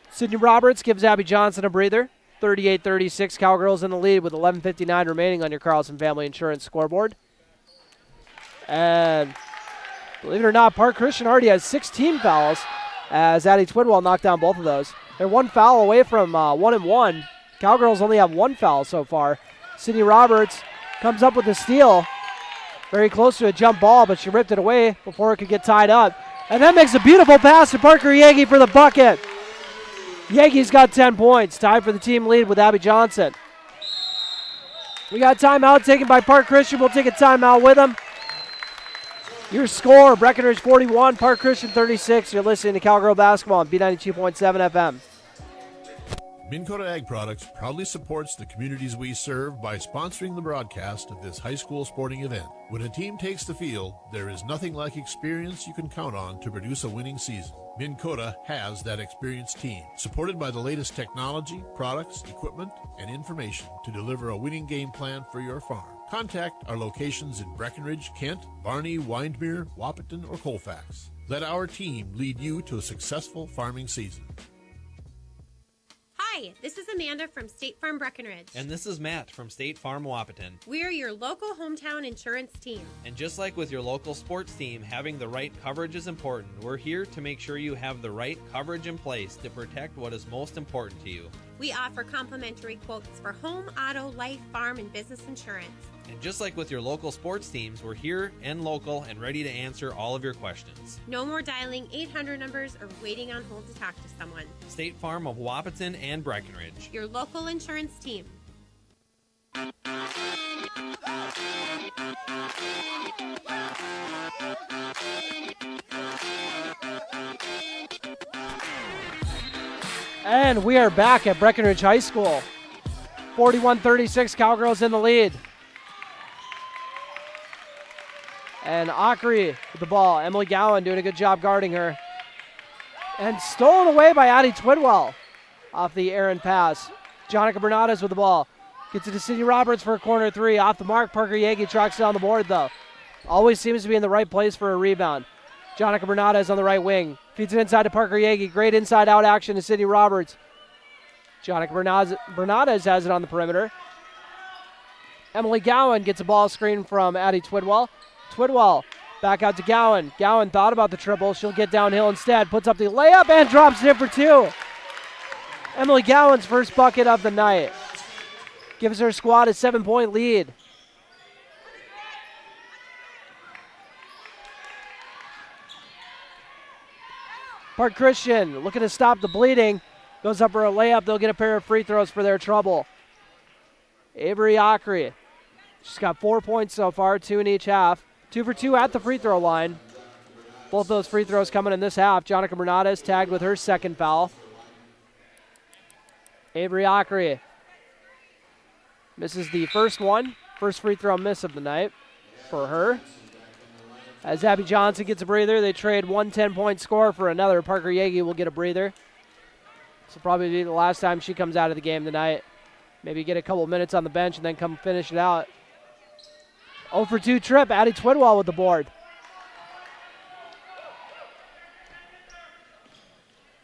Sydney Roberts gives Abby Johnson a breather. 38-36, Cowgirls in the lead with 11:59 remaining on your Carlson Family Insurance scoreboard. And believe it or not, Park Christian already has 16 fouls as Addie Twidwell knocked down both of those. They're 1 foul away from 1-1. Cowgirls only have 1 foul so far. Sydney Roberts comes up with a steal. Very close to a jump ball, but she ripped it away before it could get tied up. And then makes a beautiful pass to Parker Yagi for the bucket. Yagi's got 10 points, tied for the team lead with Abby Johnson. We got a timeout taken by Park Christian. We'll take a timeout with them. Your score, Breckenridge 41, Park Christian 36. You're listening to Cowgirl Basketball on B92.7 FM. Minn Kota Ag Products proudly supports the communities we serve by sponsoring the broadcast of this high school sporting event. When a team takes the field, there is nothing like experience you can count on to produce a winning season. Minn Kota has that experienced team, supported by the latest technology, products, equipment, and information to deliver a winning game plan for your farm. Contact our locations in Breckenridge, Kent, Barney, Windmere, Wahpeton, or Colfax. Let our team lead you to a successful farming season. Hi, this is Amanda from State Farm Breckenridge. And this is Matt from State Farm Wahpeton. We're your local hometown insurance team. And just like with your local sports team, having the right coverage is important. We're here to make sure you have the right coverage in place to protect what is most important to you. We offer complimentary quotes for home, auto, life, farm, and business insurance. And just like with your local sports teams, we're here and local and ready to answer all of your questions. No more dialing 800 numbers or waiting on hold to talk to someone. State Farm of Wahpeton and Breckenridge. Your local insurance team. And we are back at Breckenridge High School. 41-36, Cowgirls in the lead. And Akri with the ball. Emily Gowan doing a good job guarding her. And stolen away by Addie Twidwell off the errant pass. Jonica Bernades with the ball. Gets it to Sydney Roberts for a corner 3. Off the mark, Parker Yagi tracks down the board though. Always seems to be in the right place for a rebound. Jonica Bernades on the right wing. Feeds it inside to Parker Yagi. Great inside-out action to Sydney Roberts. Jonica Bernades has it on the perimeter. Emily Gowan gets a ball screen from Addie Twidwell. Twidwell back out to Gowan. Gowan thought about the triple. She'll get downhill instead. Puts up the layup and drops it in for 2. Emily Gowan's first bucket of the night. Gives her squad a 7-point lead. Park Christian looking to stop the bleeding. Goes up for a layup. They'll get a pair of free throws for their trouble. Avery Ockery. She's got 4 points so far, 2 in each half. 2 for 2 at the free throw line. Both those free throws coming in this half. Jonica Bernades tagged with her second foul. Avery Ockery misses the first one. First free throw miss of the night for her. As Abby Johnson gets a breather, they trade one 10-point score for another. Parker Yagi will get a breather. This will probably be the last time she comes out of the game tonight. Maybe get a couple minutes on the bench and then come finish it out. 0 for 2 trip. Addie Twidwell with the board.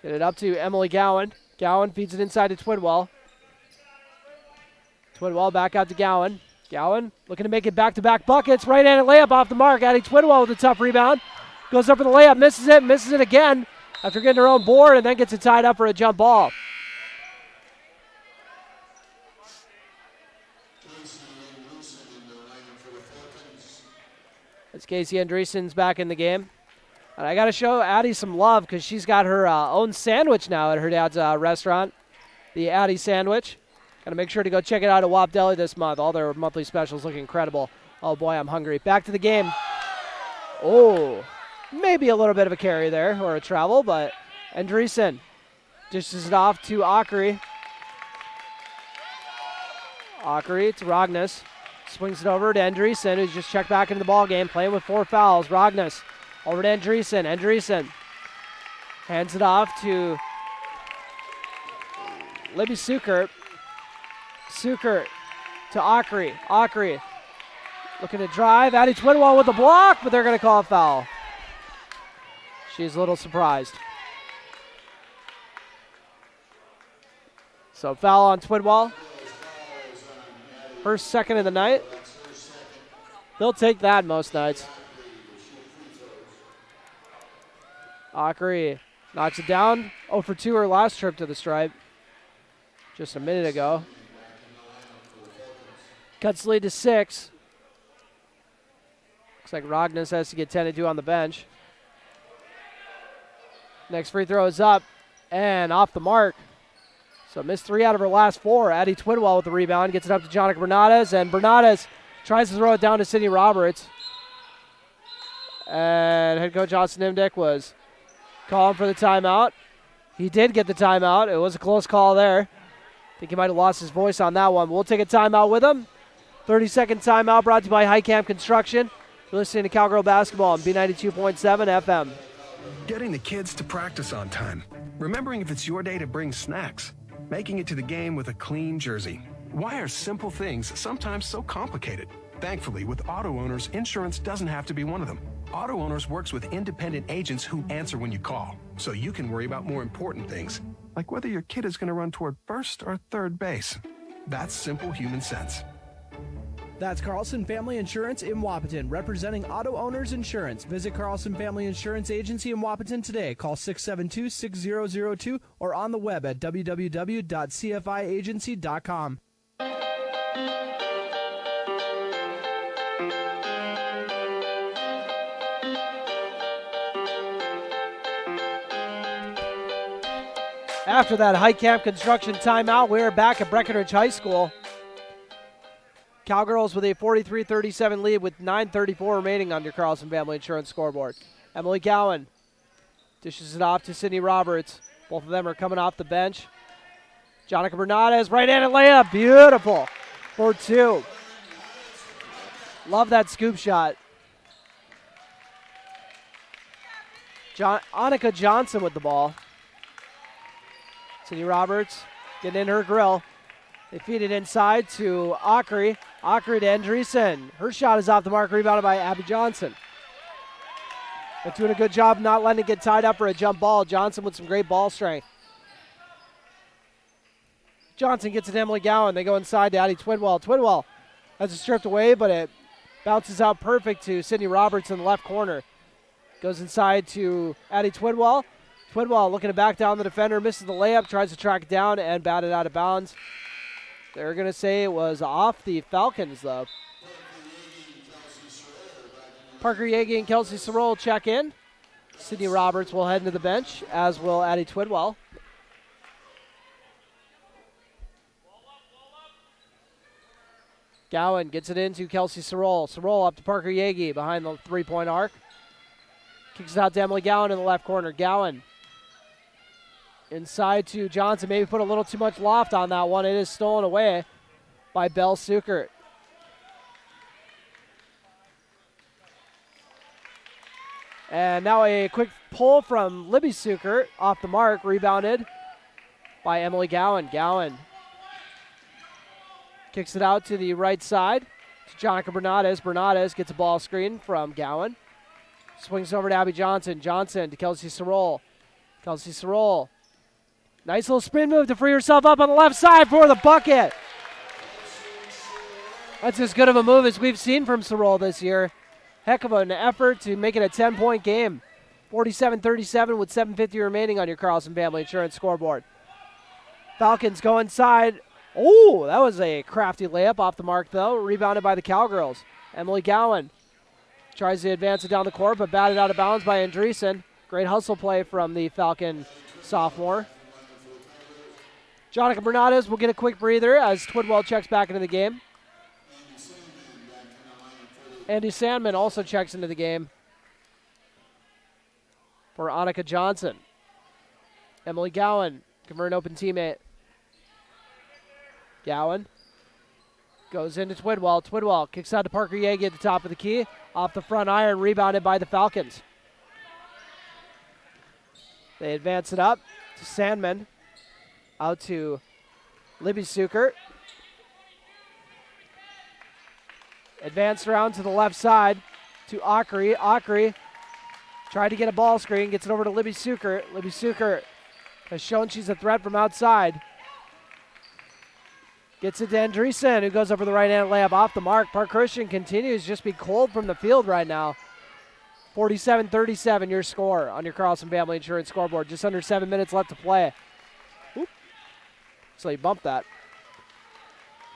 Get it up to Emily Gowan. Gowan feeds it inside to Twidwell. Twidwell back out to Gowan. Gowan looking to make it back-to-back buckets. Right-handed layup off the mark. Addie Twidwell with a tough rebound. Goes up for the layup, misses it again after getting her own board, and then gets it tied up for a jump ball. As Casey Andreessen's back in the game. And I got to show Addie some love because she's got her own sandwich now at her dad's restaurant, the Addie Sandwich. Got to make sure to go check it out at Wap Deli this month. All their monthly specials look incredible. Oh, boy, I'm hungry. Back to the game. Oh, maybe a little bit of a carry there or a travel, but Andreessen dishes it off to Ockery. Ockery to Rognes. Swings it over to Andreessen, who's just checked back into the ball game, playing with 4 fouls. Rognes over to Andreessen. Andreessen hands it off to Libby Sukert. Sukert to Ockery. Ockery looking to drive. Addie Twidwell with the block, but they're going to call a foul. She's a little surprised. So foul on Twidwell. Her second of the night. They'll take that most nights. Ockery knocks it down. 0 for 2 her last trip to the stripe. Just a minute ago. Cuts the lead to 6. Looks like Rognes has to get tended to on the bench. Next free throw is up and off the mark. So missed 3 out of her last 4. Addie Twidwell with the rebound. Gets it up to Jonica Bernades. And Bernades tries to throw it down to Sydney Roberts. And head coach Austin Imdick was calling for the timeout. He did get the timeout. It was a close call there. I think he might have lost his voice on that one. We'll take a timeout with him. 30-second timeout brought to you by High Camp Construction. You're listening to Cowgirl Basketball on B92.7 FM. Getting the kids to practice on time. Remembering if it's your day to bring snacks. Making it to the game with a clean jersey. Why are simple things sometimes so complicated? Thankfully, with auto owners, insurance doesn't have to be one of them. Auto Owners works with independent agents who answer when you call, so you can worry about more important things, like whether your kid is going to run toward first or third base. That's simple human sense. That's Carlson Family Insurance in Wapaton, representing Auto Owners Insurance. Visit Carlson Family Insurance Agency in Wapaton today. Call 672-6002 or on the web at www.cfiagency.com. After that High Camp Construction timeout, we're back at Breckenridge High School. Cowgirls with a 43-37 lead with 9:34 remaining on your Carlson Family Insurance scoreboard. Emily Gowan dishes it off to Sydney Roberts. Both of them are coming off the bench. Jonica Bernades, right-handed layup. Beautiful for 2. Love that scoop shot. Annika Johnson with the ball. Sydney Roberts getting in her grill. They feed it inside to Ockery. Ockery to Andreessen. Her shot is off the mark, rebounded by Abby Johnson. They're doing a good job not letting it get tied up for a jump ball. Johnson with some great ball strength. Johnson gets it to Emily Gowan. They go inside to Addie Twidwell. Twidwell has it stripped away, but it bounces out perfect to Sydney Roberts in the left corner. Goes inside to Addie Twidwell. Twidwell looking to back down the defender, misses the layup, tries to track it down and bat it out of bounds. They're going to say it was off the Falcons, though. Parker Yagi and Kelsey Sorrell check in. Sydney Roberts will head into the bench, as will Addie Twidwell. Gowan gets it into Kelsey Sorrell. Sorrell up to Parker Yagi behind the three-point arc. Kicks it out to Emily Gowan in the left corner. Gowan inside to Johnson. Maybe put a little too much loft on that one. It is stolen away by Belle Sukert. And now a quick pull from Libby Sukert off the mark. Rebounded by Emily Gowan. Gowan kicks it out to the right side to Jonica Bernades. Bernades gets a ball screen from Gowan. Swings over to Abby Johnson. Johnson to Kelsey Sorrell. Kelsey Sorrell. Nice little spin move to free herself up on the left side for the bucket. That's as good of a move as we've seen from Sorrell this year. Heck of an effort to make it a 10-point game. 47-37 with 7:50 remaining on your Carlson Family Insurance scoreboard. Falcons go inside. Oh, that was a crafty layup off the mark, though. Rebounded by the Cowgirls. Emily Gowan tries to advance it down the court, but batted out of bounds by Andreessen. Great hustle play from the Falcon sophomore. Jonica Bernades will get a quick breather as Twidwell checks back into the game. Andy Sandman also checks into the game for Annika Johnson. Emily Gowan, convert an open teammate. Gowan goes into Twidwell. Twidwell kicks out to Parker Yagi at the top of the key. Off the front iron, rebounded by the Falcons. They advance it up to Sandman. Out to Libby Sukert. Advanced around to the left side to Akri. Akri tried to get a ball screen, gets it over to Libby Sukert. Libby Sukert has shown she's a threat from outside. Gets it to Andreessen, who goes over the right-hand layup off the mark. Park Christian continues to just be cold from the field right now. 47-37 your score on your Carlson Family Insurance scoreboard. Just under 7 minutes left to play. Oop. So you bumped that.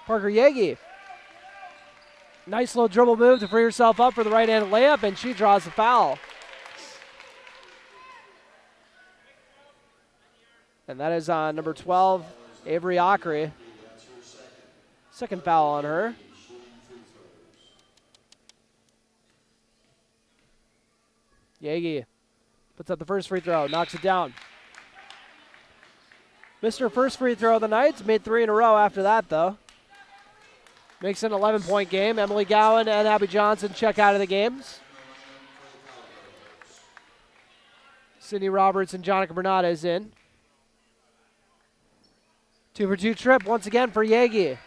Parker Yagi. Nice little dribble move to free herself up for the right-handed layup, and she draws the foul. And that is on number 12, Avery Akri. Second foul on her. Yagi puts up the first free throw, knocks it down. Missed her first free throw of the night. Made 3 in a row after that, though. Makes it an 11-point game. Emily Gowan and Abby Johnson check out of the games. Sydney Roberts and Jonica Bernades in. 2-for-2 trip once again for Yagi.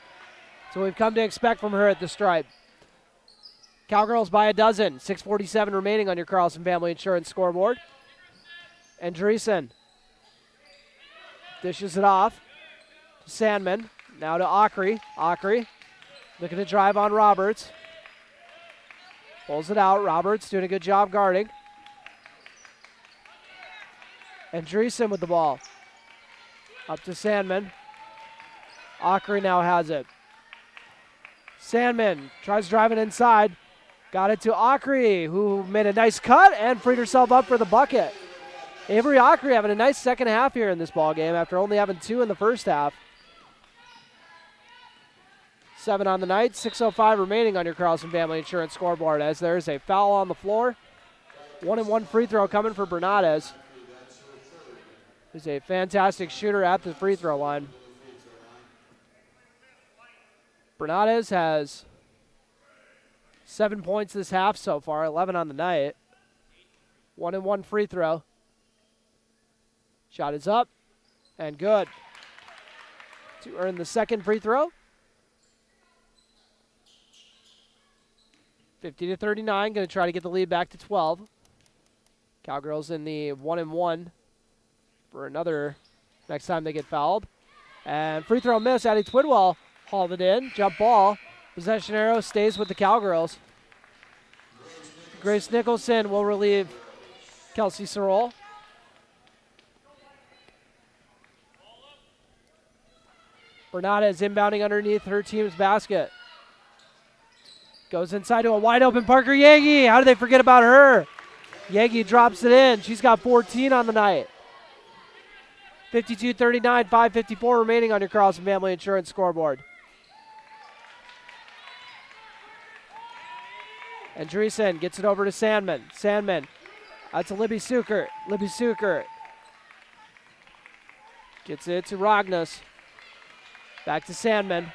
So we've come to expect from her at the stripe. Cowgirls by a dozen. 6:47 remaining on your Carlson Family Insurance scoreboard. Andreessen dishes it off to Sandman. Now to Akri. Akri looking to drive on Roberts. Pulls it out. Roberts doing a good job guarding. Andreessen with the ball. Up to Sandman. Akri now has it. Sandman tries driving inside. Got it to Akri, who made a nice cut and freed herself up for the bucket. Avery Akri having a nice second half here in this ball game after only having 2 in the first half. 7 on the night, 6:05 remaining on your Carlson Family Insurance scoreboard as there's a foul on the floor. 1-and-1 free throw coming for Bernades, who's a fantastic shooter at the free throw line. Bernades has 7 points this half so far, 11 on the night. 1-and-1 free throw. Shot is up and good to earn the second free throw. 50-39, going to try to get the lead back to 12. Cowgirls in the 1-and-1 for another next time they get fouled. And free throw miss. Addie Twidwell hauled it in. Jump ball. Possession arrow stays with the Cowgirls. Grace Nicholson will relieve Kelsey Sorrell. Bernardes inbounding underneath her team's basket. Goes inside to a wide open Parker Yagi. How did they forget about her? Yagi drops it in. She's got 14 on the night. 52-39, 5:54 remaining on your Carlson Family Insurance scoreboard. Andreessen gets it over to Sandman. Sandman out to Libby Suker. Libby Suker gets it to Ragnas. Back to Sandman.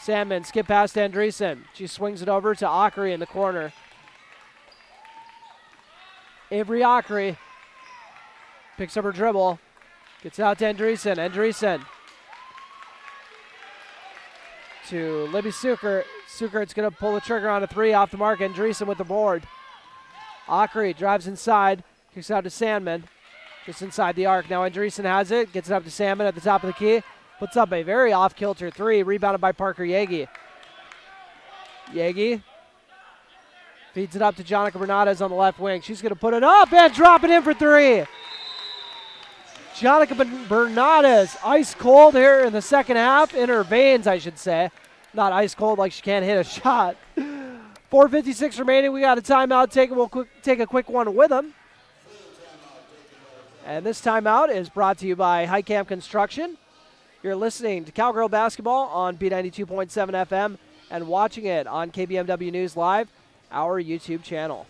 Sandman skip past Andreessen. She swings it over to Ockery in the corner. Avery Ockery picks up her dribble. Gets it out to Andreessen. Andreessen to Libby Suker. Sukert's going to pull the trigger on a three off the mark. Andreessen with the board. Ockery drives inside. Kicks out to Sandman. Just inside the arc. Now Andreessen has it. Gets it up to Sandman at the top of the key. Puts up a very off-kilter three. Rebounded by Parker Yagi. Yagi feeds it up to Jonica Bernardes on the left wing. She's going to put it up and drop it in for three. Jonica Bernardes, ice cold here in the second half. In her veins, I should say. Not ice cold like she can't hit a shot. 4:56 remaining. We got a timeout taken. We'll take a quick one with them. And this timeout is brought to you by Highcamp Construction. You're listening to Cowgirl Basketball on B92.7 FM and watching it on KBMW News Live, our YouTube channel.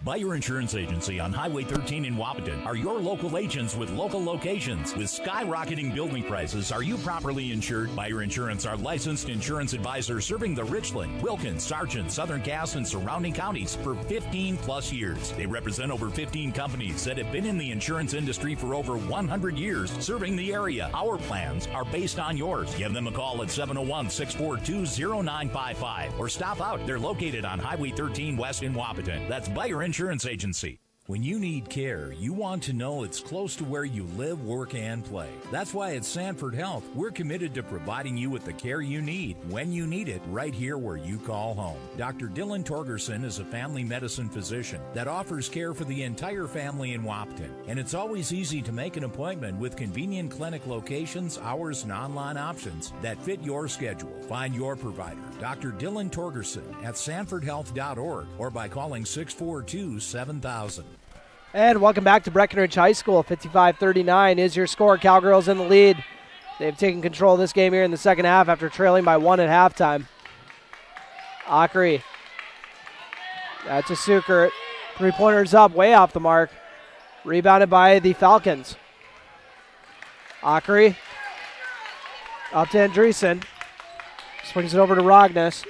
Buyer Insurance Agency on Highway 13 in Wapaton are your local agents with local locations. With skyrocketing building prices, are you properly insured? Buyer Insurance are licensed insurance advisors serving the Richland, Wilkins, Sargent, Southern Cass, and surrounding counties for 15 plus years. They represent over 15 companies that have been in the insurance industry for over 100 years, serving the area. Our plans are based on yours. Give them a call at 701-642-0955 or stop out. They're located on Highway 13 West in Wapaton. That's Buyer Insurance Agency. When you need care, you want to know it's close to where you live, work, and play. That's why at Sanford Health, we're committed to providing you with the care you need, when you need it, right here where you call home. Dr. Dylan Torgerson is a family medicine physician that offers care for the entire family in Wapaton. And it's always easy to make an appointment with convenient clinic locations, hours, and online options that fit your schedule. Find your provider, Dr. Dylan Torgerson, at sanfordhealth.org or by calling 642-7000. And welcome back to Breckenridge High School. 55-39 is your score. Cowgirls in the lead. They've taken control of this game here in the second half after trailing by 1 at halftime. Ockery. That's a Suker. Three-pointers up, way off the mark. Rebounded by the Falcons. Ockery. Up to Andreessen. Swings it over to Ragnas.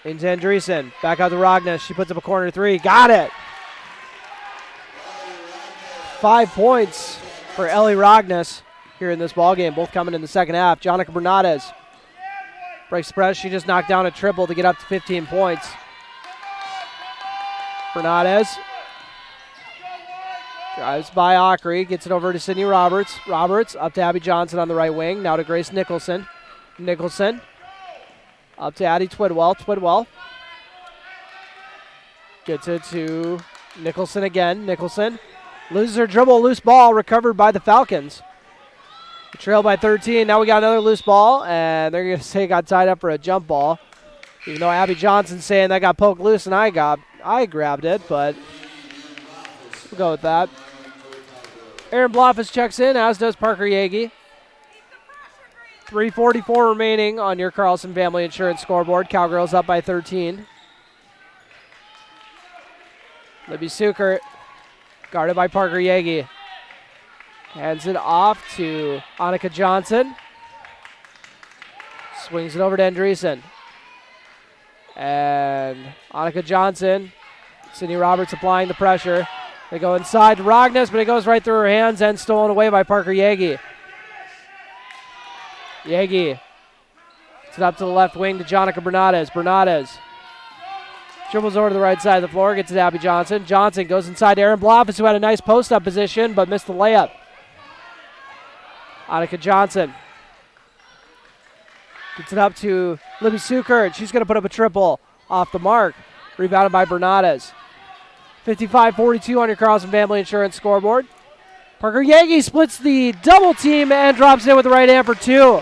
Into Andreessen. Back out to Ragnas. She puts up a corner three. Got it. 5 points for Ellie Ragnas here in this ballgame. Both coming in the second half. Jonica Bernardes breaks the press. She just knocked down a triple to get up to 15 points. Bernardes drives by Ockery. Gets it over to Sydney Roberts. Roberts up to Abby Johnson on the right wing. Now to Grace Nicholson. Nicholson. Up to Addie Twidwell. Twidwell gets it to Nicholson again. Nicholson loses her dribble. Loose ball recovered by the Falcons. The trail by 13. Now we got another loose ball, and they're going to say it got tied up for a jump ball. Even though Abby Johnson's saying that got poked loose and I grabbed it, but we'll go with that. Aaron Bloffus checks in, as does Parker Yagi. 3:44 remaining on your Carlson Family Insurance scoreboard. Cowgirls up by 13. Libby Suker, guarded by Parker Yagi. Hands it off to Annika Johnson. Swings it over to Andreessen. And Annika Johnson, Sydney Roberts applying the pressure. They go inside to Ragnas, but it goes right through her hands and stolen away by Parker Yagi. Yagi gets it up to the left wing to Jonica Bernardes. Bernardes dribbles over to the right side of the floor, gets it to Abby Johnson. Johnson goes inside to Aaron Bloffus, who had a nice post-up position but missed the layup. Annika Johnson gets it up to Libby Suker, and she's going to put up a triple off the mark. Rebounded by Bernardes. 55-42 on your Carlson Family Insurance scoreboard. Parker Yagi splits the double team and drops in with the right hand for 2.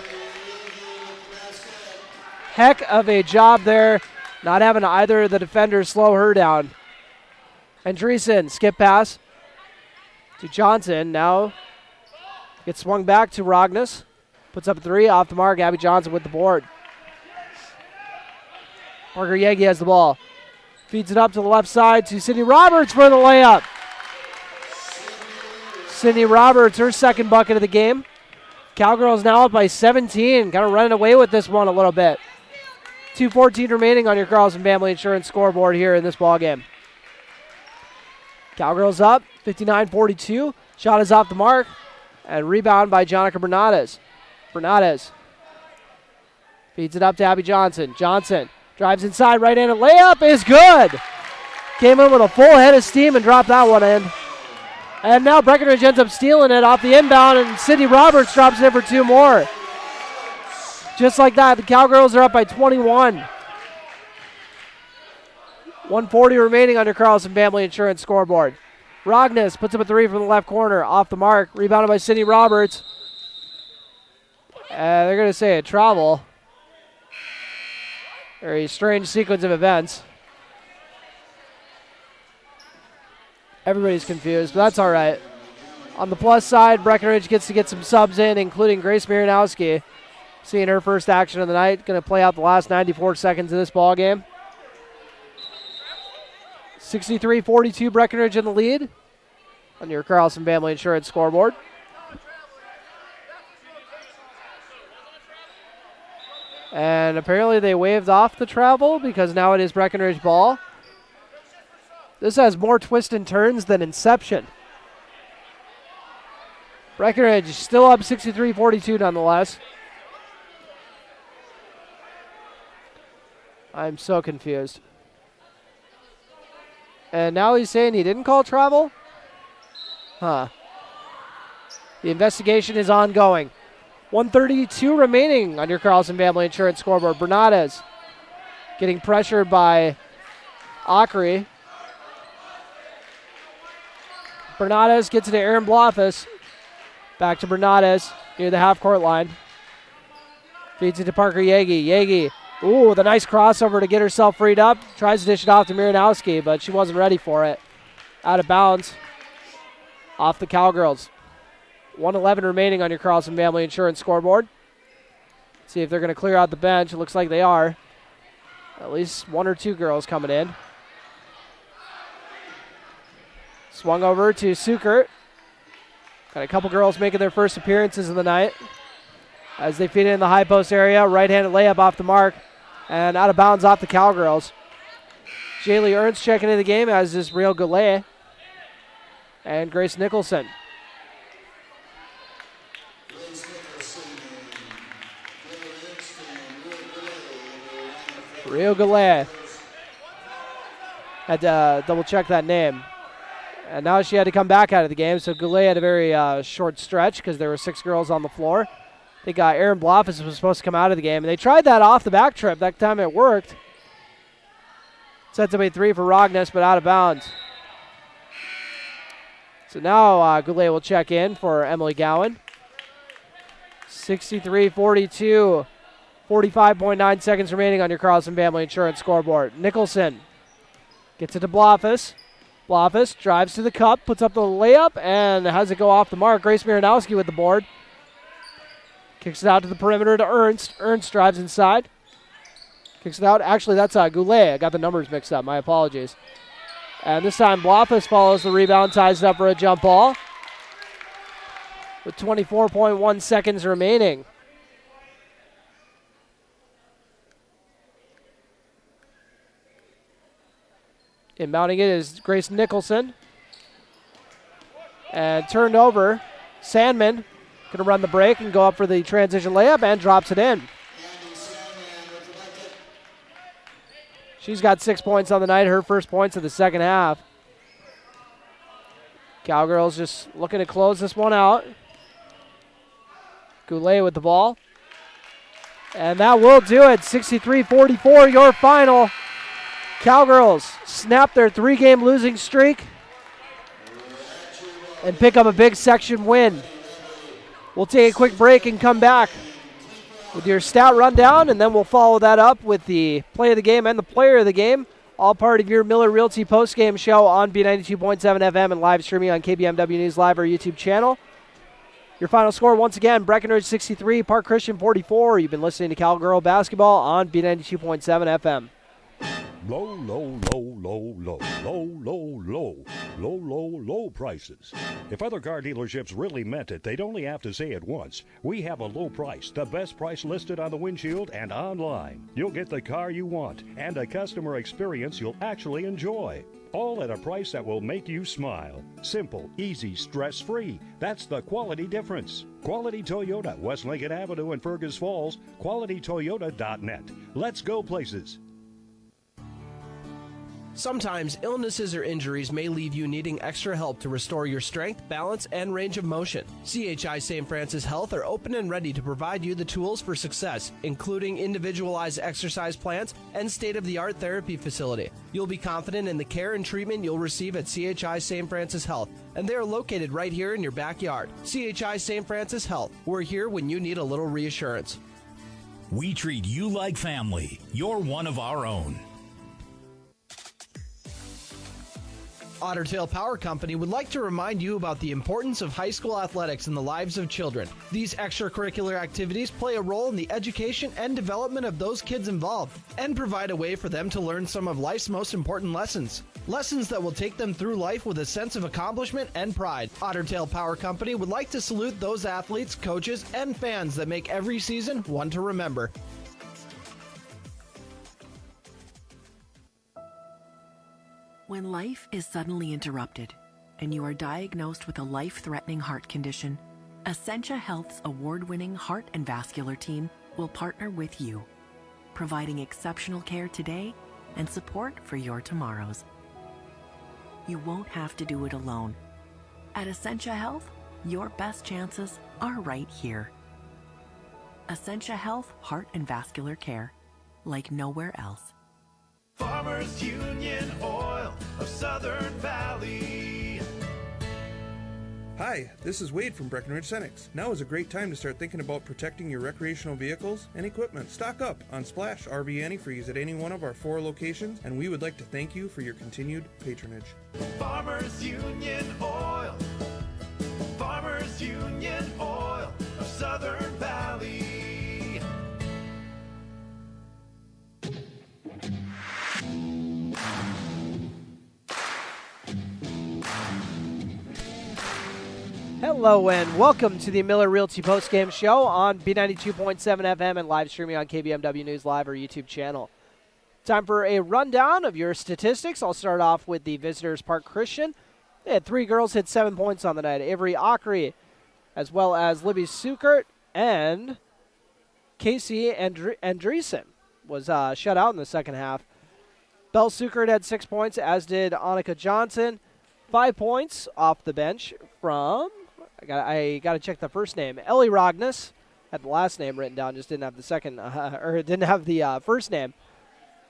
Heck of a job there, not having either of the defenders slow her down. Andreessen, skip pass to Johnson. Now gets swung back to Rognus. Puts up a 3, off the mark. Abby Johnson with the board. Parker Yagi has the ball. Feeds it up to the left side to Sydney Roberts for the layup. Sydney Roberts, her second bucket of the game. Cowgirls now up by 17. Kind of running away with this one a little bit. 2:14 remaining on your Carlson Family Insurance scoreboard here in this ball game. Cowgirls up, 59-42. Shot is off the mark. And rebound by Jonica Bernades. Bernades feeds it up to Abby Johnson. Johnson drives inside, right-handed layup is good. Came in with a full head of steam and dropped that one in. And now Breckenridge ends up stealing it off the inbound, and Sydney Roberts drops it in for 2 more. Just like that, the Cowgirls are up by 21. 1:40 remaining on your Carlson Family Insurance scoreboard. Rognus puts up a 3 from the left corner, off the mark, rebounded by Sydney Roberts. They're going to say a travel. Very strange sequence of events. Everybody's confused, but that's all right. On the plus side, Breckenridge gets to get some subs in, including Grace Miranowski. Seeing her first action of the night. Going to play out the last 94 seconds of this ball game. 63-42 Breckenridge in the lead on your Carlson Family Insurance scoreboard. And apparently they waved off the travel because now it is Breckenridge ball. This has more twists and turns than Inception. Breckenridge still up 63-42 nonetheless. I'm so confused. And now he's saying he didn't call travel? Huh. The investigation is ongoing. 1:32 remaining on your Carlson Family Insurance scoreboard. Bernades getting pressured by Ockery. Bernades gets it to Aaron Blofus. Back to Bernades near the half-court line. Feeds it to Parker Yagi. Yagi, ooh, with a nice crossover to get herself freed up. Tries to dish it off to Miranowski, but she wasn't ready for it. Out of bounds. Off the Cowgirls. 1:11 remaining on your Carlson Family Insurance scoreboard. See if they're going to clear out the bench. It looks like they are. At least 1 or 2 girls coming in. Swung over to Sukert. Got a couple girls making their first appearances of the night. As they feed it in the high post area, right-handed layup off the mark. And out of bounds off the Cowgirls. Jaylee Ernst checking into the game, as is Rio Goulet. And Grace Nicholson. Rio Goulet. Had to double check that name. And now she had to come back out of the game, so Goulet had a very short stretch because there were 6 girls on the floor. I think Aaron Blofus was supposed to come out of the game, and they tried that off the back trip. That time it worked. Sets up a 3 for Rognus, but out of bounds. So now Goulet will check in for Emily Gowan. 63-42. 45.9 seconds remaining on your Carlson Family Insurance scoreboard. Nicholson gets it to Blofus. Blofus drives to the cup, puts up the layup, and has it go off the mark. Grace Miranowski with the board. Kicks it out to the perimeter to Ernst. Ernst drives inside. Kicks it out. Actually, that's Goulet. I got the numbers mixed up. My apologies. And this time, Blofus follows the rebound, ties it up for a jump ball. With 24.1 seconds remaining. Inbounding it is Grace Nicholson. And turned over. Sandman going to run the break and go up for the transition layup and drops it in. She's got 6 points on the night, her first points of the second half. Cowgirls just looking to close this one out. Goulet with the ball. And that will do it. 63-44, your final. Cowgirls snap their 3-game losing streak and pick up a big section win. We'll take a quick break and come back with your stat rundown, and then we'll follow that up with the play of the game and the player of the game, all part of your Miller Realty postgame show on B92.7 FM and live streaming on KBMW News Live, our YouTube channel. Your final score, once again, Breckenridge 63, Park Christian 44. You've been listening to Cowgirl basketball on B92.7 FM. Low, low, low, low, low, low, low, low, low, low, low prices. If other car dealerships really meant it, they'd only have to say it once. We have a low price, the best price listed on the windshield and online. You'll get the car you want and a customer experience you'll actually enjoy. All at a price that will make you smile. Simple, easy, stress-free. That's the quality difference. Quality Toyota, West Lincoln Avenue in Fergus Falls, qualitytoyota.net. Let's go places. Sometimes illnesses or injuries may leave you needing extra help to restore your strength, balance, and range of motion. CHI St. Francis Health are open and ready to provide you the tools for success, including individualized exercise plans and state-of-the-art therapy facility. You'll be confident in the care and treatment you'll receive at CHI St. Francis Health, and they are located right here in your backyard. CHI St. Francis Health. We're here when you need a little reassurance. We treat you like family. You're one of our own. Otter Tail Power Company would like to remind you about the importance of high school athletics in the lives of children. These extracurricular activities play a role in the education and development of those kids involved and provide a way for them to learn some of life's most important lessons. Lessons that will take them through life with a sense of accomplishment and pride. Otter Tail Power Company would like to salute those athletes, coaches, and fans that make every season one to remember. When life is suddenly interrupted and you are diagnosed with a life-threatening heart condition, Essentia Health's award-winning heart and vascular team will partner with you, providing exceptional care today and support for your tomorrows. You won't have to do it alone. At Essentia Health, your best chances are right here. Essentia Health Heart and Vascular Care, like nowhere else. Farmers Union Oil of Southern Valley. Hi, this is Wade from Breckenridge Cowgirls. Now is a great time to start thinking about protecting your recreational vehicles and equipment. Stock up on Splash RV Antifreeze at any one of our 4 locations, and we would like to thank you for your continued patronage. Farmers Union Oil. Farmers Union Oil of Southern Valley. Hello and welcome to the Miller Realty postgame show on B92.7 FM and live streaming on KBMW News Live, our YouTube channel. Time for a rundown of your statistics. I'll start off with the visitors, Park Christian. They had 3 girls hit 7 points on the night. Avery Ockery, as well as Libby Sukert and Casey Andreessen was shut out in the second half. Belle Sukert had 6 points, as did Annika Johnson. 5 points off the bench from... I got to check the first name. Ellie Rognus had the last name written down, just didn't have the second, or didn't have the first name.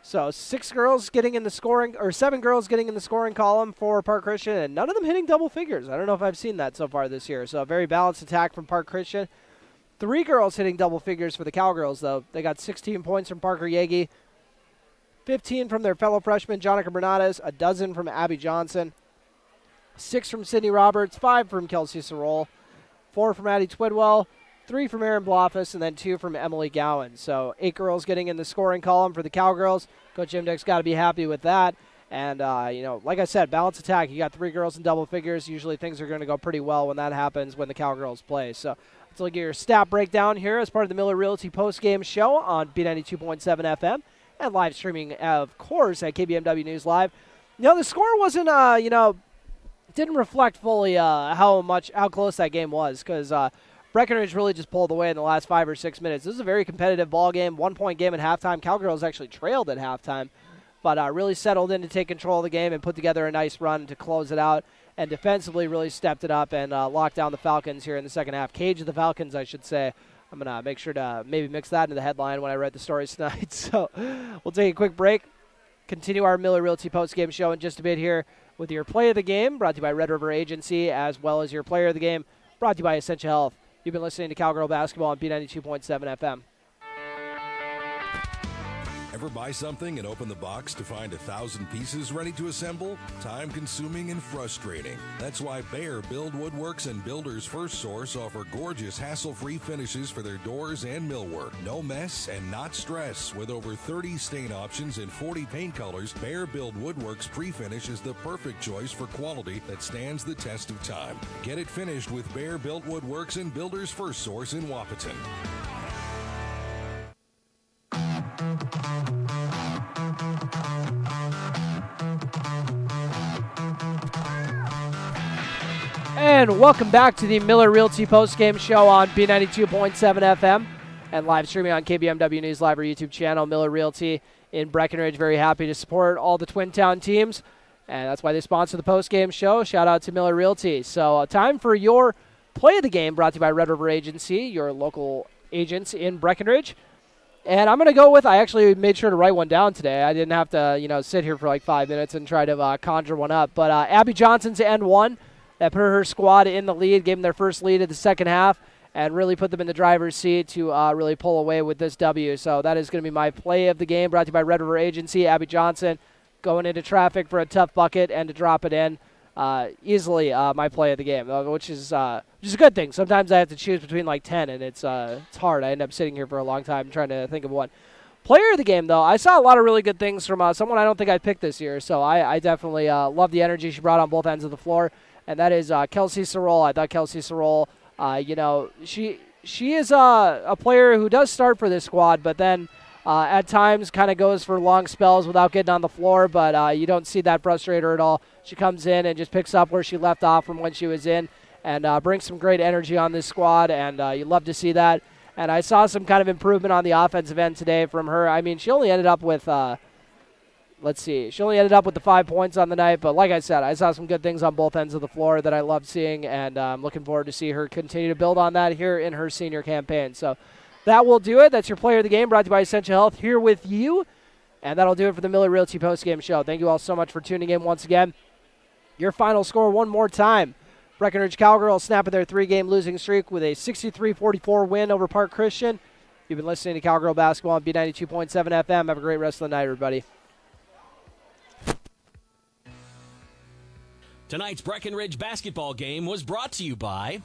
So 7 girls getting in the scoring column for Park Christian, and none of them hitting double figures. I don't know if I've seen that so far this year. So a very balanced attack from Park Christian. 3 girls hitting double figures for the Cowgirls, though. They got 16 points from Parker Yegi, 15 from their fellow freshman, Jonica Bernades, a dozen from Abby Johnson, 6 from Sydney Roberts, 5 from Kelsey Sorrell, 4 from Addie Twidwell, 3 from Aaron Blofus, and then 2 from Emily Gowan. So 8 girls getting in the scoring column for the Cowgirls. Coach Imdick's got to be happy with that. And, like I said, balanced attack. You got 3 girls in double figures. Usually things are going to go pretty well when that happens when the Cowgirls play. So let's look at your stat breakdown here as part of the Miller Realty postgame show on B92.7 FM and live streaming, of course, at KBMW News Live. The score wasn't, didn't reflect fully how close that game was, because Breckenridge really just pulled away in the last 5 or 6 minutes. This is a very competitive ball game, 1-point game at halftime. Cowgirls actually trailed at halftime, but really settled in to take control of the game and put together a nice run to close it out, and defensively really stepped it up and locked down the Falcons here in the second half. Caged the Falcons, I should say. I'm going to make sure to maybe mix that into the headline when I read the stories tonight. So we'll take a quick break. Continue our Miller Realty postgame show in just a bit here with your play of the game, brought to you by Red River Agency, as well as your player of the game, brought to you by Essentia Health. You've been listening to Cowgirl Basketball on B92.7 FM. Ever buy something and open the box to find 1,000 pieces ready to assemble? Time consuming and frustrating. That's why Bear Build Woodworks and Builders First Source offer gorgeous hassle-free finishes for their doors and millwork. No mess and not stress. With over 30 stain options and 40 paint colors, Bear Build Woodworks pre-finish is the perfect choice for quality that stands the test of time. Get it finished with Bear Built Woodworks and Builders First Source in Wahpeton. And welcome back to the Miller Realty postgame show on B92.7 FM and live streaming on KBMW News Live or YouTube channel. Miller Realty in Breckenridge, very happy to support all the Twin Town teams, and that's why they sponsor the postgame show. Shout out to Miller Realty. So time for your play of the game, brought to you by Red River Agency, your local agents in Breckenridge. And I'm going to go with, I actually made sure to write one down today. I didn't have to, sit here for like 5 minutes and try to conjure one up. But Abby Johnson's end one. That put her squad in the lead, gave them their first lead of the second half, and really put them in the driver's seat to really pull away with this W. So that is going to be my play of the game, brought to you by Red River Agency. Abby Johnson going into traffic for a tough bucket and to drop it in easily. My play of the game, which is a good thing. Sometimes I have to choose between like 10, and it's hard. I end up sitting here for a long time trying to think of one. Player of the game, though, I saw a lot of really good things from someone I don't think I picked this year. So I definitely love the energy she brought on both ends of the floor. And that is Kelsey Sorrell. I thought Kelsey Sorrell, she is a player who does start for this squad, but then at times kind of goes for long spells without getting on the floor, but you don't see that frustrate her at all. She comes in and just picks up where she left off from when she was in and brings some great energy on this squad, and you love to see that. And I saw some kind of improvement on the offensive end today from her. I mean, she only ended up with she only ended up with the 5 points on the night, but like I said, I saw some good things on both ends of the floor that I loved seeing, and I'm looking forward to see her continue to build on that here in her senior campaign. So that will do it. That's your player of the game, brought to you by Essentia Health, here with you, and that'll do it for the Miller Realty postgame show. Thank you all so much for tuning in once again. Your final score one more time. Breckenridge Cowgirls snapping their 3-game losing streak with a 63-44 win over Park Christian. You've been listening to Cowgirl Basketball on B92.7 FM. Have a great rest of the night, everybody. Tonight's Breckenridge basketball game was brought to you by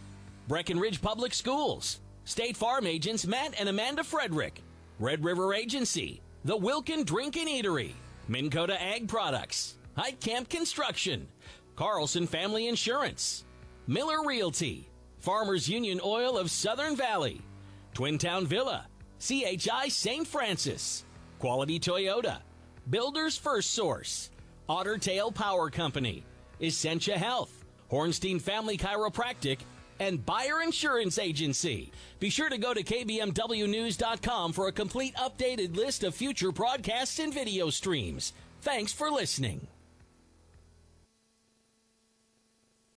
Breckenridge Public Schools, State Farm agents Matt and Amanda Frederick, Red River Agency, the Wilkin Drink and Eatery, Minn Kota Ag Products, Height Camp Construction, Carlson Family Insurance, Miller Realty, Farmers Union Oil of Southern Valley, Twin Town Villa, CHI St. Francis, Quality Toyota, Builders First Source, Otter Tail Power Company, Essentia Health, Hornstein Family Chiropractic, and Buyer Insurance Agency. Be sure to go to kbmwnews.com for a complete updated list of future broadcasts and video streams. Thanks for listening.